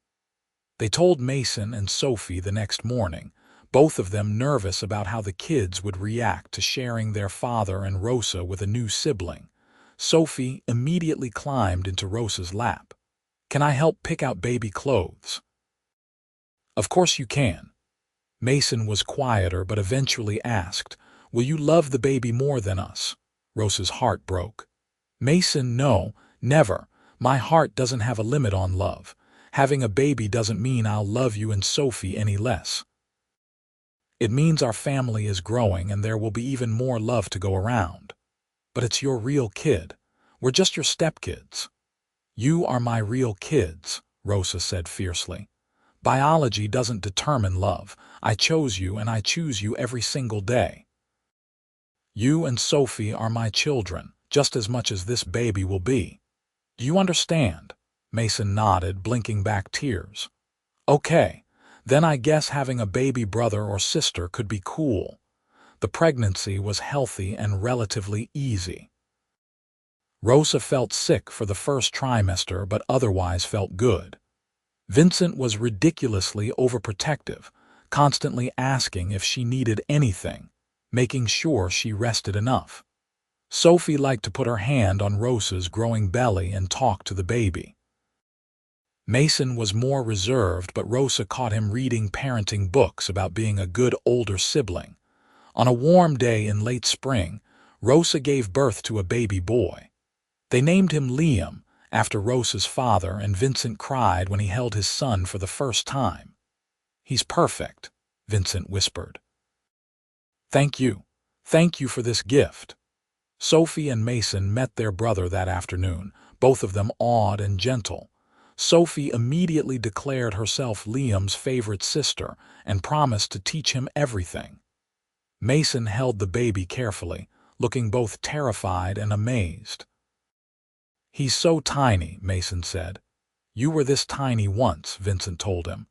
They told Mason and Sophie the next morning, both of them nervous about how the kids would react to sharing their father and Rosa with a new sibling. Sophie immediately climbed into Rosa's lap. "Can I help pick out baby clothes?" "Of course you can." Mason was quieter but eventually asked, "Will you love the baby more than us?" Rosa's heart broke. "Mason, no, never. My heart doesn't have a limit on love. Having a baby doesn't mean I'll love you and Sophie any less. It means our family is growing and there will be even more love to go around. But it's your real kid. We're just your stepkids." "You are my real kids," Rosa said fiercely. "Biology doesn't determine love. I chose you and I choose you every single day. You and Sophie are my children, just as much as this baby will be. Do you understand?" Mason nodded, blinking back tears. "Okay, then I guess having a baby brother or sister could be cool." The pregnancy was healthy and relatively easy. Rosa felt sick for the first trimester but otherwise felt good. Vincent was ridiculously overprotective, constantly asking if she needed anything, making sure she rested enough. Sophie liked to put her hand on Rosa's growing belly and talk to the baby. Mason was more reserved, but Rosa caught him reading parenting books about being a good older sibling. On a warm day in late spring, Rosa gave birth to a baby boy. They named him Liam, after Rosa's father, and Vincent cried when he held his son for the first time. "He's perfect," Vincent whispered. Thank you for this gift." Sophie and Mason met their brother that afternoon, both of them awed and gentle. Sophie immediately declared herself Liam's favorite sister and promised to teach him everything. Mason held the baby carefully, looking both terrified and amazed. "He's so tiny," Mason said. "You were this tiny once," Vincent told him.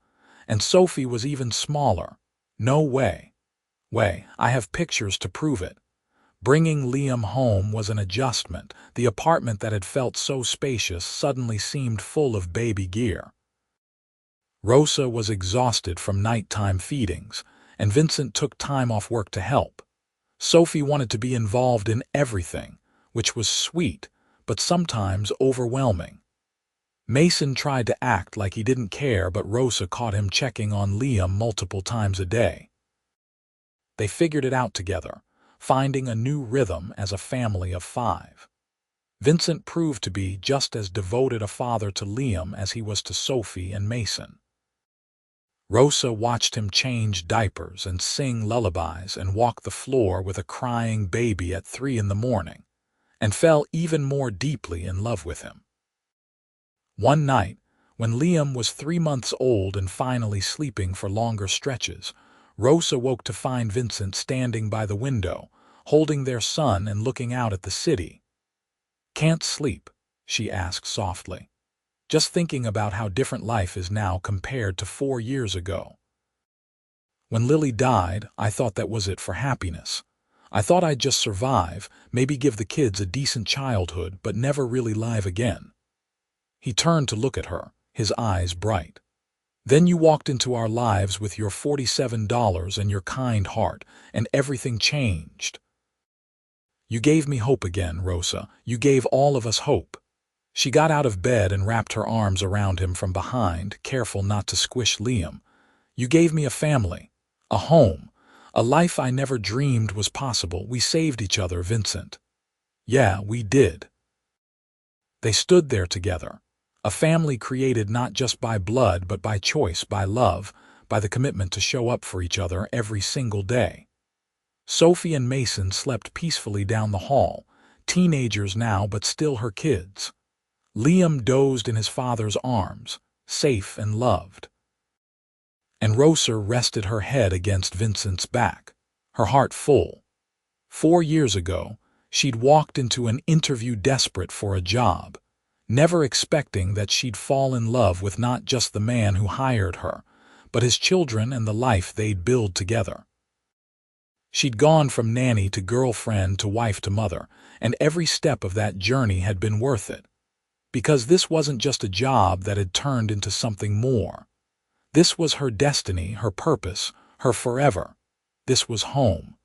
"And Sophie was even smaller." "No way. I have pictures to prove it." Bringing Liam home was an adjustment. The apartment that had felt so spacious suddenly seemed full of baby gear. Rosa was exhausted from nighttime feedings, and Vincent took time off work to help. Sophie wanted to be involved in everything, which was sweet, but sometimes overwhelming. Mason tried to act like he didn't care, but Rosa caught him checking on Liam multiple times a day. They figured it out together, finding a new rhythm as a family of 5. Vincent proved to be just as devoted a father to Liam as he was to Sophie and Mason. Rosa watched him change diapers and sing lullabies and walk the floor with a crying baby at 3 in the morning, and fell even more deeply in love with him. One night, when Liam was 3 months old and finally sleeping for longer stretches, Rosa woke to find Vincent standing by the window, holding their son and looking out at the city. "Can't sleep?" she asked softly. "Just thinking about how different life is now compared to 4 years ago. When Lily died, I thought that was it for happiness. I thought I'd just survive, maybe give the kids a decent childhood, but never really live again." He turned to look at her, his eyes bright. "Then you walked into our lives with your $47 and your kind heart, and everything changed. You gave me hope again, Rosa. You gave all of us hope." She got out of bed and wrapped her arms around him from behind, careful not to squish Liam. "You gave me a family, a home, a life I never dreamed was possible. We saved each other, Vincent." "Yeah, we did." They stood there together, a family created not just by blood but by choice, by love, by the commitment to show up for each other every single day. Sophie and Mason slept peacefully down the hall, teenagers now but still her kids. Liam dozed in his father's arms, safe and loved. And Rosa rested her head against Vincent's back, her heart full. 4 years ago, she'd walked into an interview desperate for a job, never expecting that she'd fall in love with not just the man who hired her, but his children and the life they'd build together. She'd gone from nanny to girlfriend to wife to mother, and every step of that journey had been worth it. Because this wasn't just a job that had turned into something more. This was her destiny, her purpose, her forever. This was home.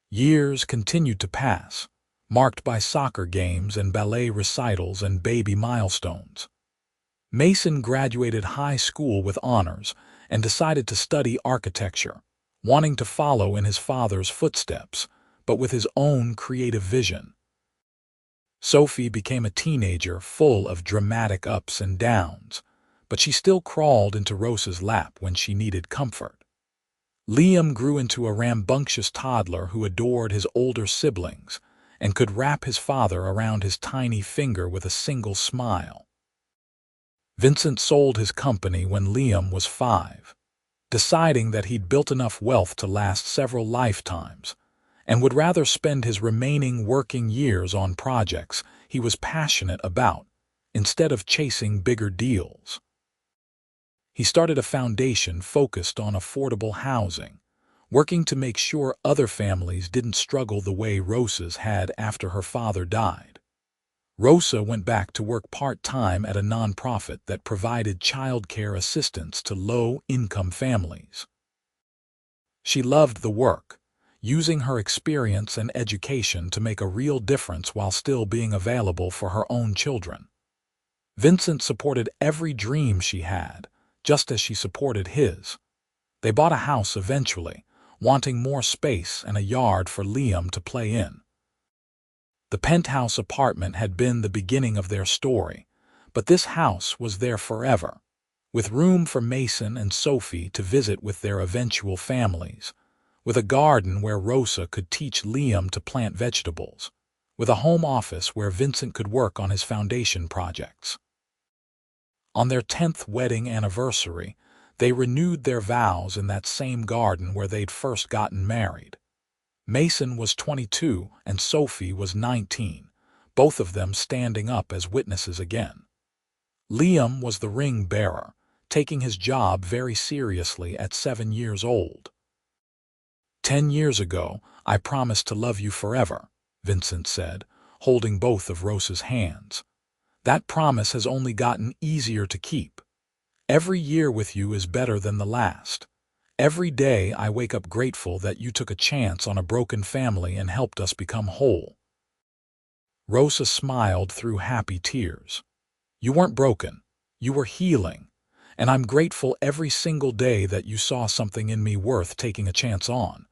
Years continued to pass, marked by soccer games and ballet recitals and baby milestones. Mason graduated high school with honors and decided to study architecture, wanting to follow in his father's footsteps, but with his own creative vision. Sophie became a teenager full of dramatic ups and downs, but she still crawled into Rosa's lap when she needed comfort. Liam grew into a rambunctious toddler who adored his older siblings and could wrap his father around his tiny finger with a single smile. Vincent sold his company when Liam was 5, deciding that he'd built enough wealth to last several lifetimes and would rather spend his remaining working years on projects he was passionate about instead of chasing bigger deals. He started a foundation focused on affordable housing, working to make sure other families didn't struggle the way Rosa's had after her father died. Rosa went back to work part-time at a nonprofit that provided childcare assistance to low-income families. She loved the work, using her experience and education to make a real difference while still being available for her own children. Vincent supported every dream she had, just as she supported his. They bought a house eventually, wanting more space and a yard for Liam to play in. The penthouse apartment had been the beginning of their story, but this house was there forever, with room for Mason and Sophie to visit with their eventual families, with a garden where Rosa could teach Liam to plant vegetables, with a home office where Vincent could work on his foundation projects. On their 10th wedding anniversary, they renewed their vows in that same garden where they'd first gotten married. Mason was 22 and Sophie was 19, both of them standing up as witnesses again. Liam was the ring bearer, taking his job very seriously at 7 years old. 10 years ago, I promised to love you forever, Vincent said, holding both of Rosa's hands. That promise has only gotten easier to keep. Every year with you is better than the last. Every day I wake up grateful that you took a chance on a broken family and helped us become whole. Rosa smiled through happy tears. You weren't broken. You were healing. And I'm grateful every single day that you saw something in me worth taking a chance on.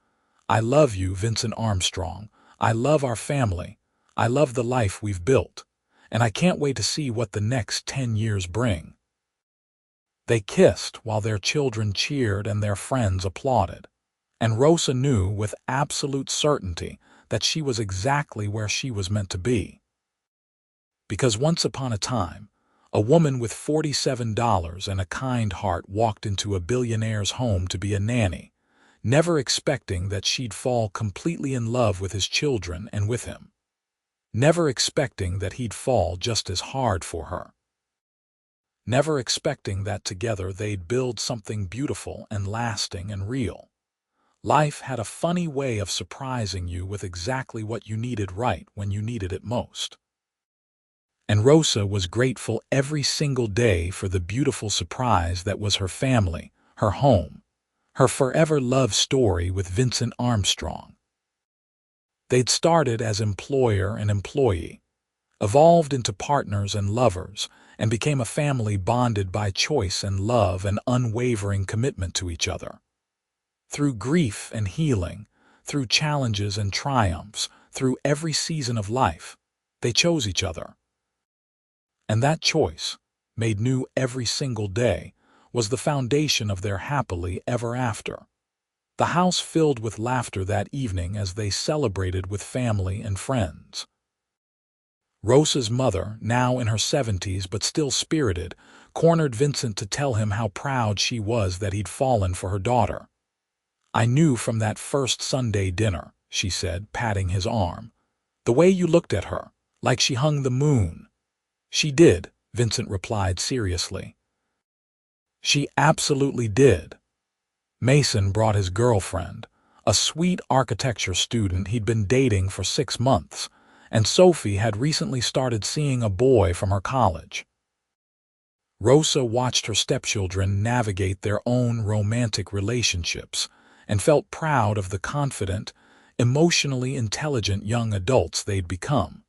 I love you, Vincent Armstrong. I love our family. I love the life we've built. And I can't wait to see what the next 10 years bring. They kissed while their children cheered and their friends applauded. And Rosa knew with absolute certainty that she was exactly where she was meant to be. Because once upon a time, a woman with $47 and a kind heart walked into a billionaire's home to be a nanny, never expecting that she'd fall completely in love with his children and with him. Never expecting that he'd fall just as hard for her. Never expecting that together they'd build something beautiful and lasting and real. Life had a funny way of surprising you with exactly what you needed right when you needed it most. And Rosa was grateful every single day for the beautiful surprise that was her family, her home, her forever love story with Vincent Armstrong. They'd started as employer and employee, evolved into partners and lovers, and became a family bonded by choice and love and unwavering commitment to each other. Through grief and healing, through challenges and triumphs, through every season of life, they chose each other. And that choice, made new every single day, was the foundation of their happily ever after. The house filled with laughter that evening as they celebrated with family and friends. Rosa's mother, now in her 70s but still spirited, cornered Vincent to tell him how proud she was that he'd fallen for her daughter. "I knew from that first Sunday dinner," she said, patting his arm. "The way you looked at her, like she hung the moon." "She did," Vincent replied seriously. "She absolutely did." Mason brought his girlfriend, a sweet architecture student he'd been dating for 6 months, and Sophie had recently started seeing a boy from her college. Rosa watched her stepchildren navigate their own romantic relationships and felt proud of the confident, emotionally intelligent young adults they'd become.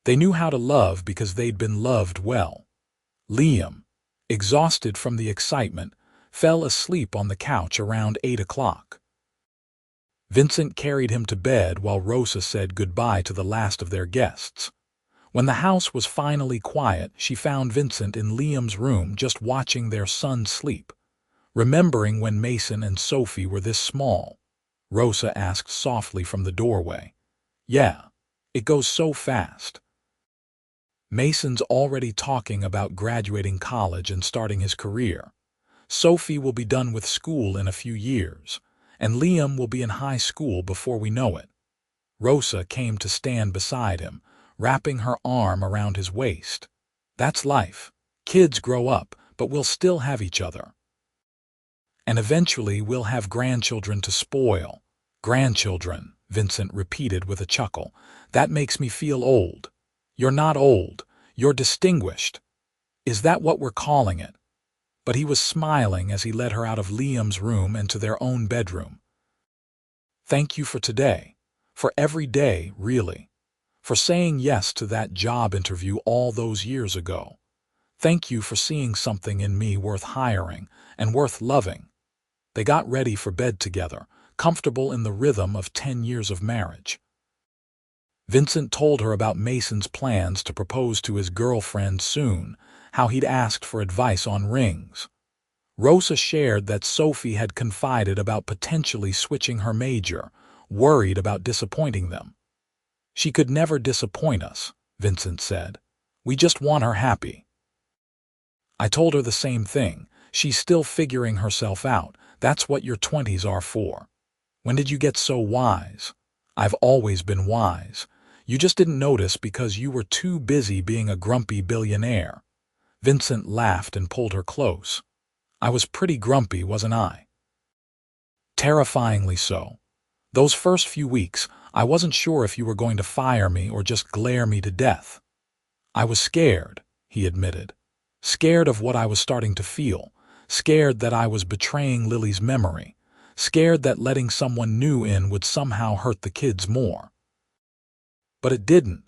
They knew how to love because they'd been loved well. Liam, exhausted from the excitement, fell asleep on the couch around 8 o'clock. Vincent carried him to bed while Rosa said goodbye to the last of their guests. When the house was finally quiet, she found Vincent in Liam's room just watching their son sleep. "Remembering when Mason and Sophie were this small?" Rosa asked softly from the doorway. "Yeah, it goes so fast." "Mason's already talking about graduating college and starting his career. Sophie will be done with school in a few years, and Liam will be in high school before we know it." Rosa came to stand beside him, wrapping her arm around his waist. "That's life. Kids grow up, but we'll still have each other. And eventually we'll have grandchildren to spoil." "Grandchildren," Vincent repeated with a chuckle. "That makes me feel old." "You're not old. You're distinguished." "Is that what we're calling it?" But he was smiling as he led her out of Liam's room and to their own bedroom. "Thank you for today. For every day, really. For saying yes to that job interview all those years ago. Thank you for seeing something in me worth hiring and worth loving." They got ready for bed together, comfortable in the rhythm of 10 years of marriage. Vincent told her about Mason's plans to propose to his girlfriend soon, how he'd asked for advice on rings. Rosa shared that Sophie had confided about potentially switching her major, worried about disappointing them. "She could never disappoint us," Vincent said. "We just want her happy." I told her the same thing. She's still figuring herself out. That's what your 20s are for. When did you get so wise? I've always been wise. You just didn't notice because you were too busy being a grumpy billionaire. Vincent laughed and pulled her close. I was pretty grumpy, wasn't I? Terrifyingly so. Those first few weeks, I wasn't sure if you were going to fire me or just glare me to death. I was scared, he admitted. Scared of what I was starting to feel. Scared that I was betraying Lily's memory. Scared that letting someone new in would somehow hurt the kids more. But it didn't.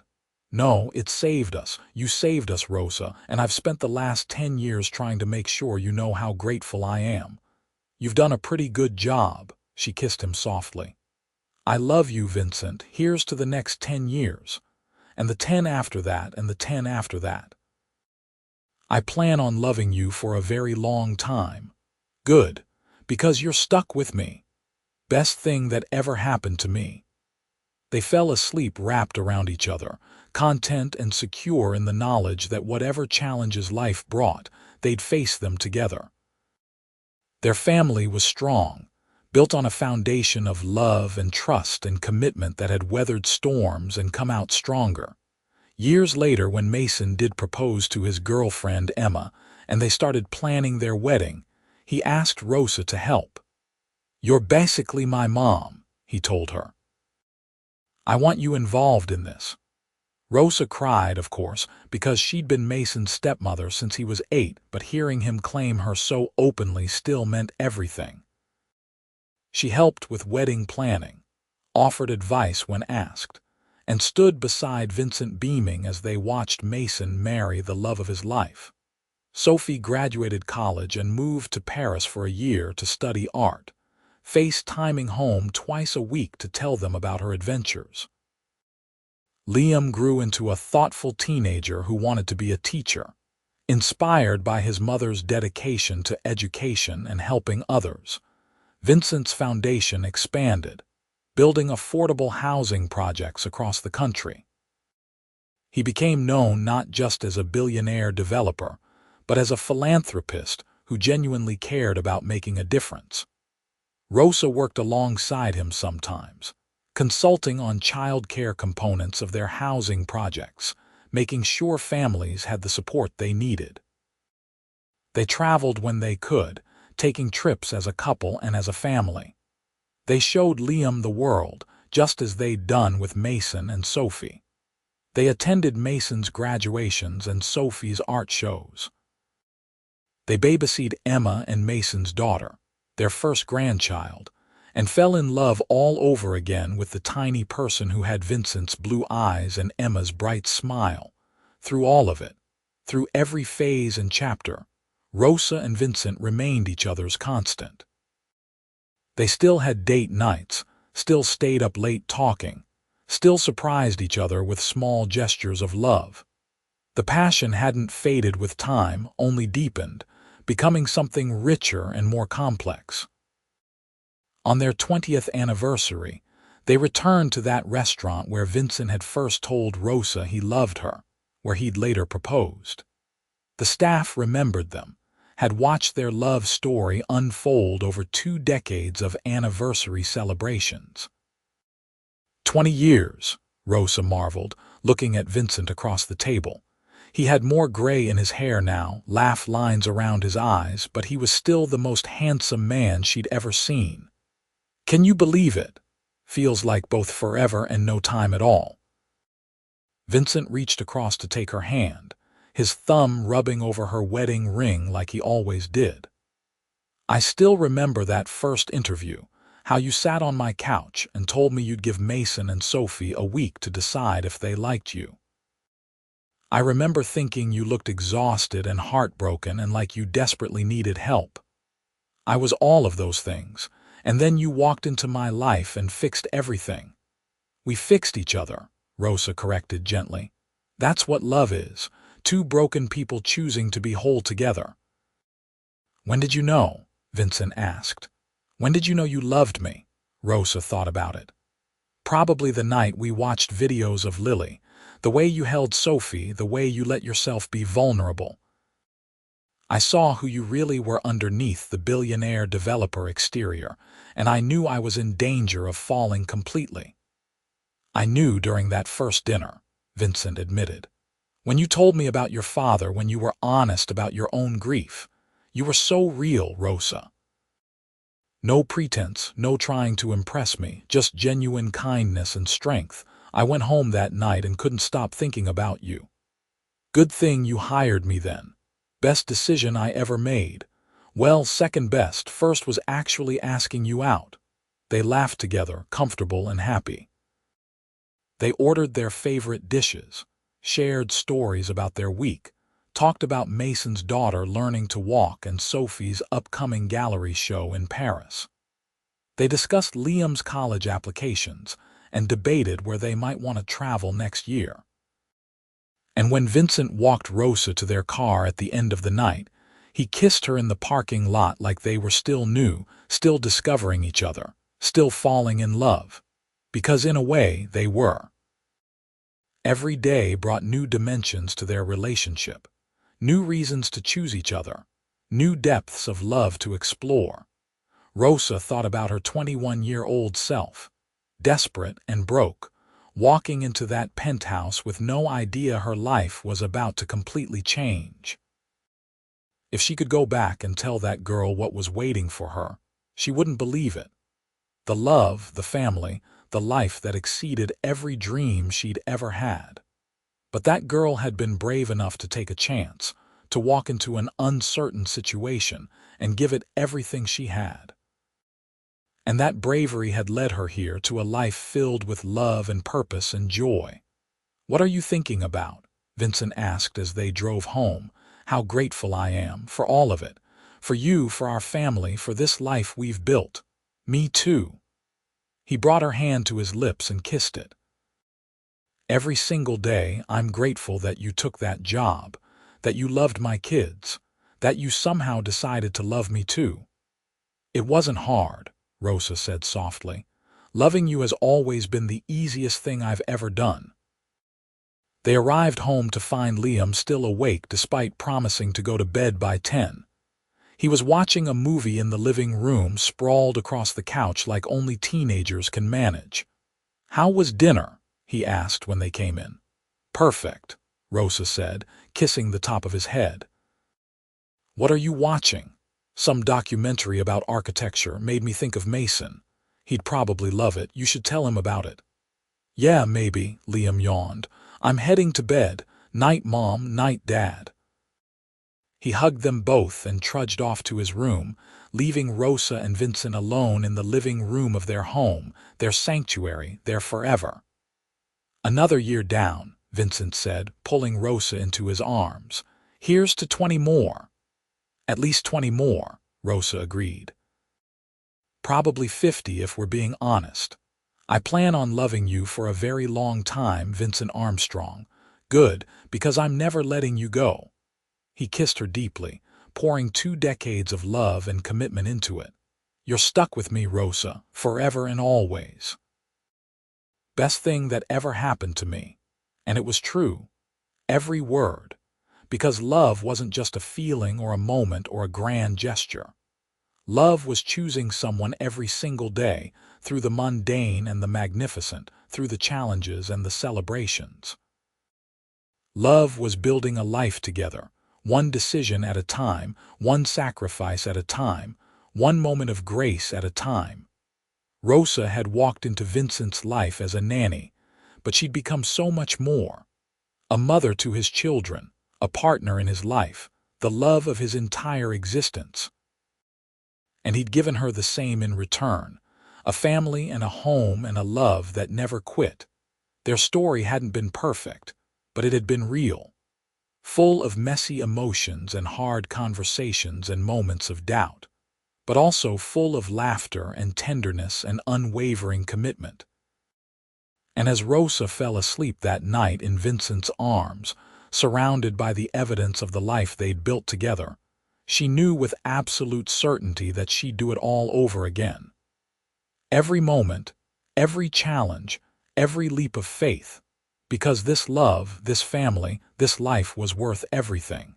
No, it saved us. You saved us, Rosa, and I've spent the last 10 years trying to make sure you know how grateful I am. You've done a pretty good job, she kissed him softly. I love you, Vincent. Here's to the next 10 years. And the 10 after that, and the 10 after that. I plan on loving you for a very long time. Good, because you're stuck with me. Best thing that ever happened to me. They fell asleep wrapped around each other, content and secure in the knowledge that whatever challenges life brought, they'd face them together. Their family was strong, built on a foundation of love and trust and commitment that had weathered storms and come out stronger. Years later, when Mason did propose to his girlfriend Emma and they started planning their wedding, he asked Rosa to help. "You're basically my mom," he told her. "I want you involved in this." Rosa cried, of course, because she'd been Mason's stepmother since he was 8, but hearing him claim her so openly still meant everything. She helped with wedding planning, offered advice when asked, and stood beside Vincent beaming as they watched Mason marry the love of his life. Sophie graduated college and moved to Paris for a year to study art, FaceTiming home twice a week to tell them about her adventures. Liam grew into a thoughtful teenager who wanted to be a teacher, inspired by his mother's dedication to education and helping others. Vincent's foundation expanded, building affordable housing projects across the country. He became known not just as a billionaire developer, but as a philanthropist who genuinely cared about making a difference. Rosa worked alongside him sometimes, consulting on childcare components of their housing projects, making sure families had the support they needed. They traveled when they could, taking trips as a couple and as a family. They showed Liam the world, just as they'd done with Mason and Sophie. They attended Mason's graduations and Sophie's art shows. They babysat Emma and Mason's daughter, their first grandchild, and fell in love all over again with the tiny person who had Vincent's blue eyes and Emma's bright smile. Through all of it, through every phase and chapter, Rosa and Vincent remained each other's constant. They still had date nights, still stayed up late talking, still surprised each other with small gestures of love. The passion hadn't faded with time, only deepened, becoming something richer and more complex. On their 20th anniversary, they returned to that restaurant where Vincent had first told Rosa he loved her, where he'd later proposed. The staff remembered them, had watched their love story unfold over 2 decades of anniversary celebrations. 20 years, Rosa marveled, looking at Vincent across the table. He had more gray in his hair now, laugh lines around his eyes, but he was still the most handsome man she'd ever seen. "Can you believe it? Feels like both forever and no time at all." Vincent reached across to take her hand, his thumb rubbing over her wedding ring like he always did. "I still remember that first interview, how you sat on my couch and told me you'd give Mason and Sophie a week to decide if they liked you. I remember thinking you looked exhausted and heartbroken and like you desperately needed help. I was all of those things, and then you walked into my life and fixed everything." "We fixed each other," Rosa corrected gently. "That's what love is, 2 broken people choosing to be whole together." "When did you know?" Vincent asked. "When did you know you loved me?" Rosa thought about it. "Probably the night we watched videos of Lily, the way you held Sophie, the way you let yourself be vulnerable. I saw who you really were underneath the billionaire developer exterior, and I knew I was in danger of falling completely." "I knew during that first dinner," Vincent admitted. "When you told me about your father, when you were honest about your own grief. You were so real, Rosa. No pretense, no trying to impress me, just genuine kindness and strength. I went home that night and couldn't stop thinking about you. Good thing you hired me then. Best decision I ever made. Well, second best. First was actually asking you out." They laughed together, comfortable and happy. They ordered their favorite dishes, shared stories about their week, talked about Mason's daughter learning to walk and Sophie's upcoming gallery show in Paris. They discussed Liam's college applications and debated where they might want to travel next year. And when Vincent walked Rosa to their car at the end of the night, he kissed her in the parking lot like they were still new, still discovering each other, still falling in love. Because in a way, they were. Every day brought new dimensions to their relationship, new reasons to choose each other, new depths of love to explore. Rosa thought about her 21-year-old self, desperate and broke, walking into that penthouse with no idea her life was about to completely change. If she could go back and tell that girl what was waiting for her, she wouldn't believe it. The love, the family, the life that exceeded every dream she'd ever had. But that girl had been brave enough to take a chance, to walk into an uncertain situation and give it everything she had. And that bravery had led her here to a life filled with love and purpose and joy. "What are you thinking about?" Vincent asked as they drove home. "How grateful I am for all of it. For you, for our family, for this life we've built. Me too." He brought her hand to his lips and kissed it. "Every single day, I'm grateful that you took that job, that you loved my kids, that you somehow decided to love me too." "It wasn't hard," Rosa said softly. "Loving you has always been the easiest thing I've ever done." They arrived home to find Liam still awake despite promising to go to bed by 10. He was watching a movie in the living room, sprawled across the couch like only teenagers can manage. "How was dinner?" he asked when they came in. "Perfect," Rosa said, kissing the top of his head. "What are you watching?" "Some documentary about architecture, made me think of Mason. He'd probably love it. You should tell him about it." "Yeah, maybe," Liam yawned. "I'm heading to bed. Night, Mom, night, Dad." He hugged them both and trudged off to his room, leaving Rosa and Vincent alone in the living room of their home, their sanctuary, their forever. "Another year down," Vincent said, pulling Rosa into his arms. "Here's to 20 more." "At least 20 more," Rosa agreed. "Probably 50 if we're being honest. I plan on loving you for a very long time, Vincent Armstrong. Good, because I'm never letting you go." He kissed her deeply, pouring 2 decades of love and commitment into it. "You're stuck with me, Rosa, forever and always. Best thing that ever happened to me." And it was true. Every word. Because love wasn't just a feeling or a moment or a grand gesture. Love was choosing someone every single day, through the mundane and the magnificent, through the challenges and the celebrations. Love was building a life together, one decision at a time, one sacrifice at a time, one moment of grace at a time. Rosa had walked into Vincent's life as a nanny, but she'd become so much more. A mother to his children, a partner in his life, the love of his entire existence. And he'd given her the same in return, a family and a home and a love that never quit. Their story hadn't been perfect, but it had been real. Full of messy emotions and hard conversations and moments of doubt, but also full of laughter and tenderness and unwavering commitment. And as Rosa fell asleep that night in Vincent's arms, surrounded by the evidence of the life they'd built together, she knew with absolute certainty that she'd do it all over again. Every moment, every challenge, every leap of faith, because this love, this family, this life was worth everything.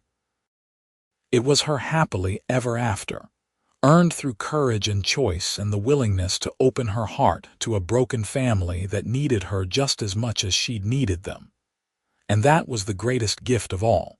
It was her happily ever after, earned through courage and choice and the willingness to open her heart to a broken family that needed her just as much as she'd needed them. And that was the greatest gift of all.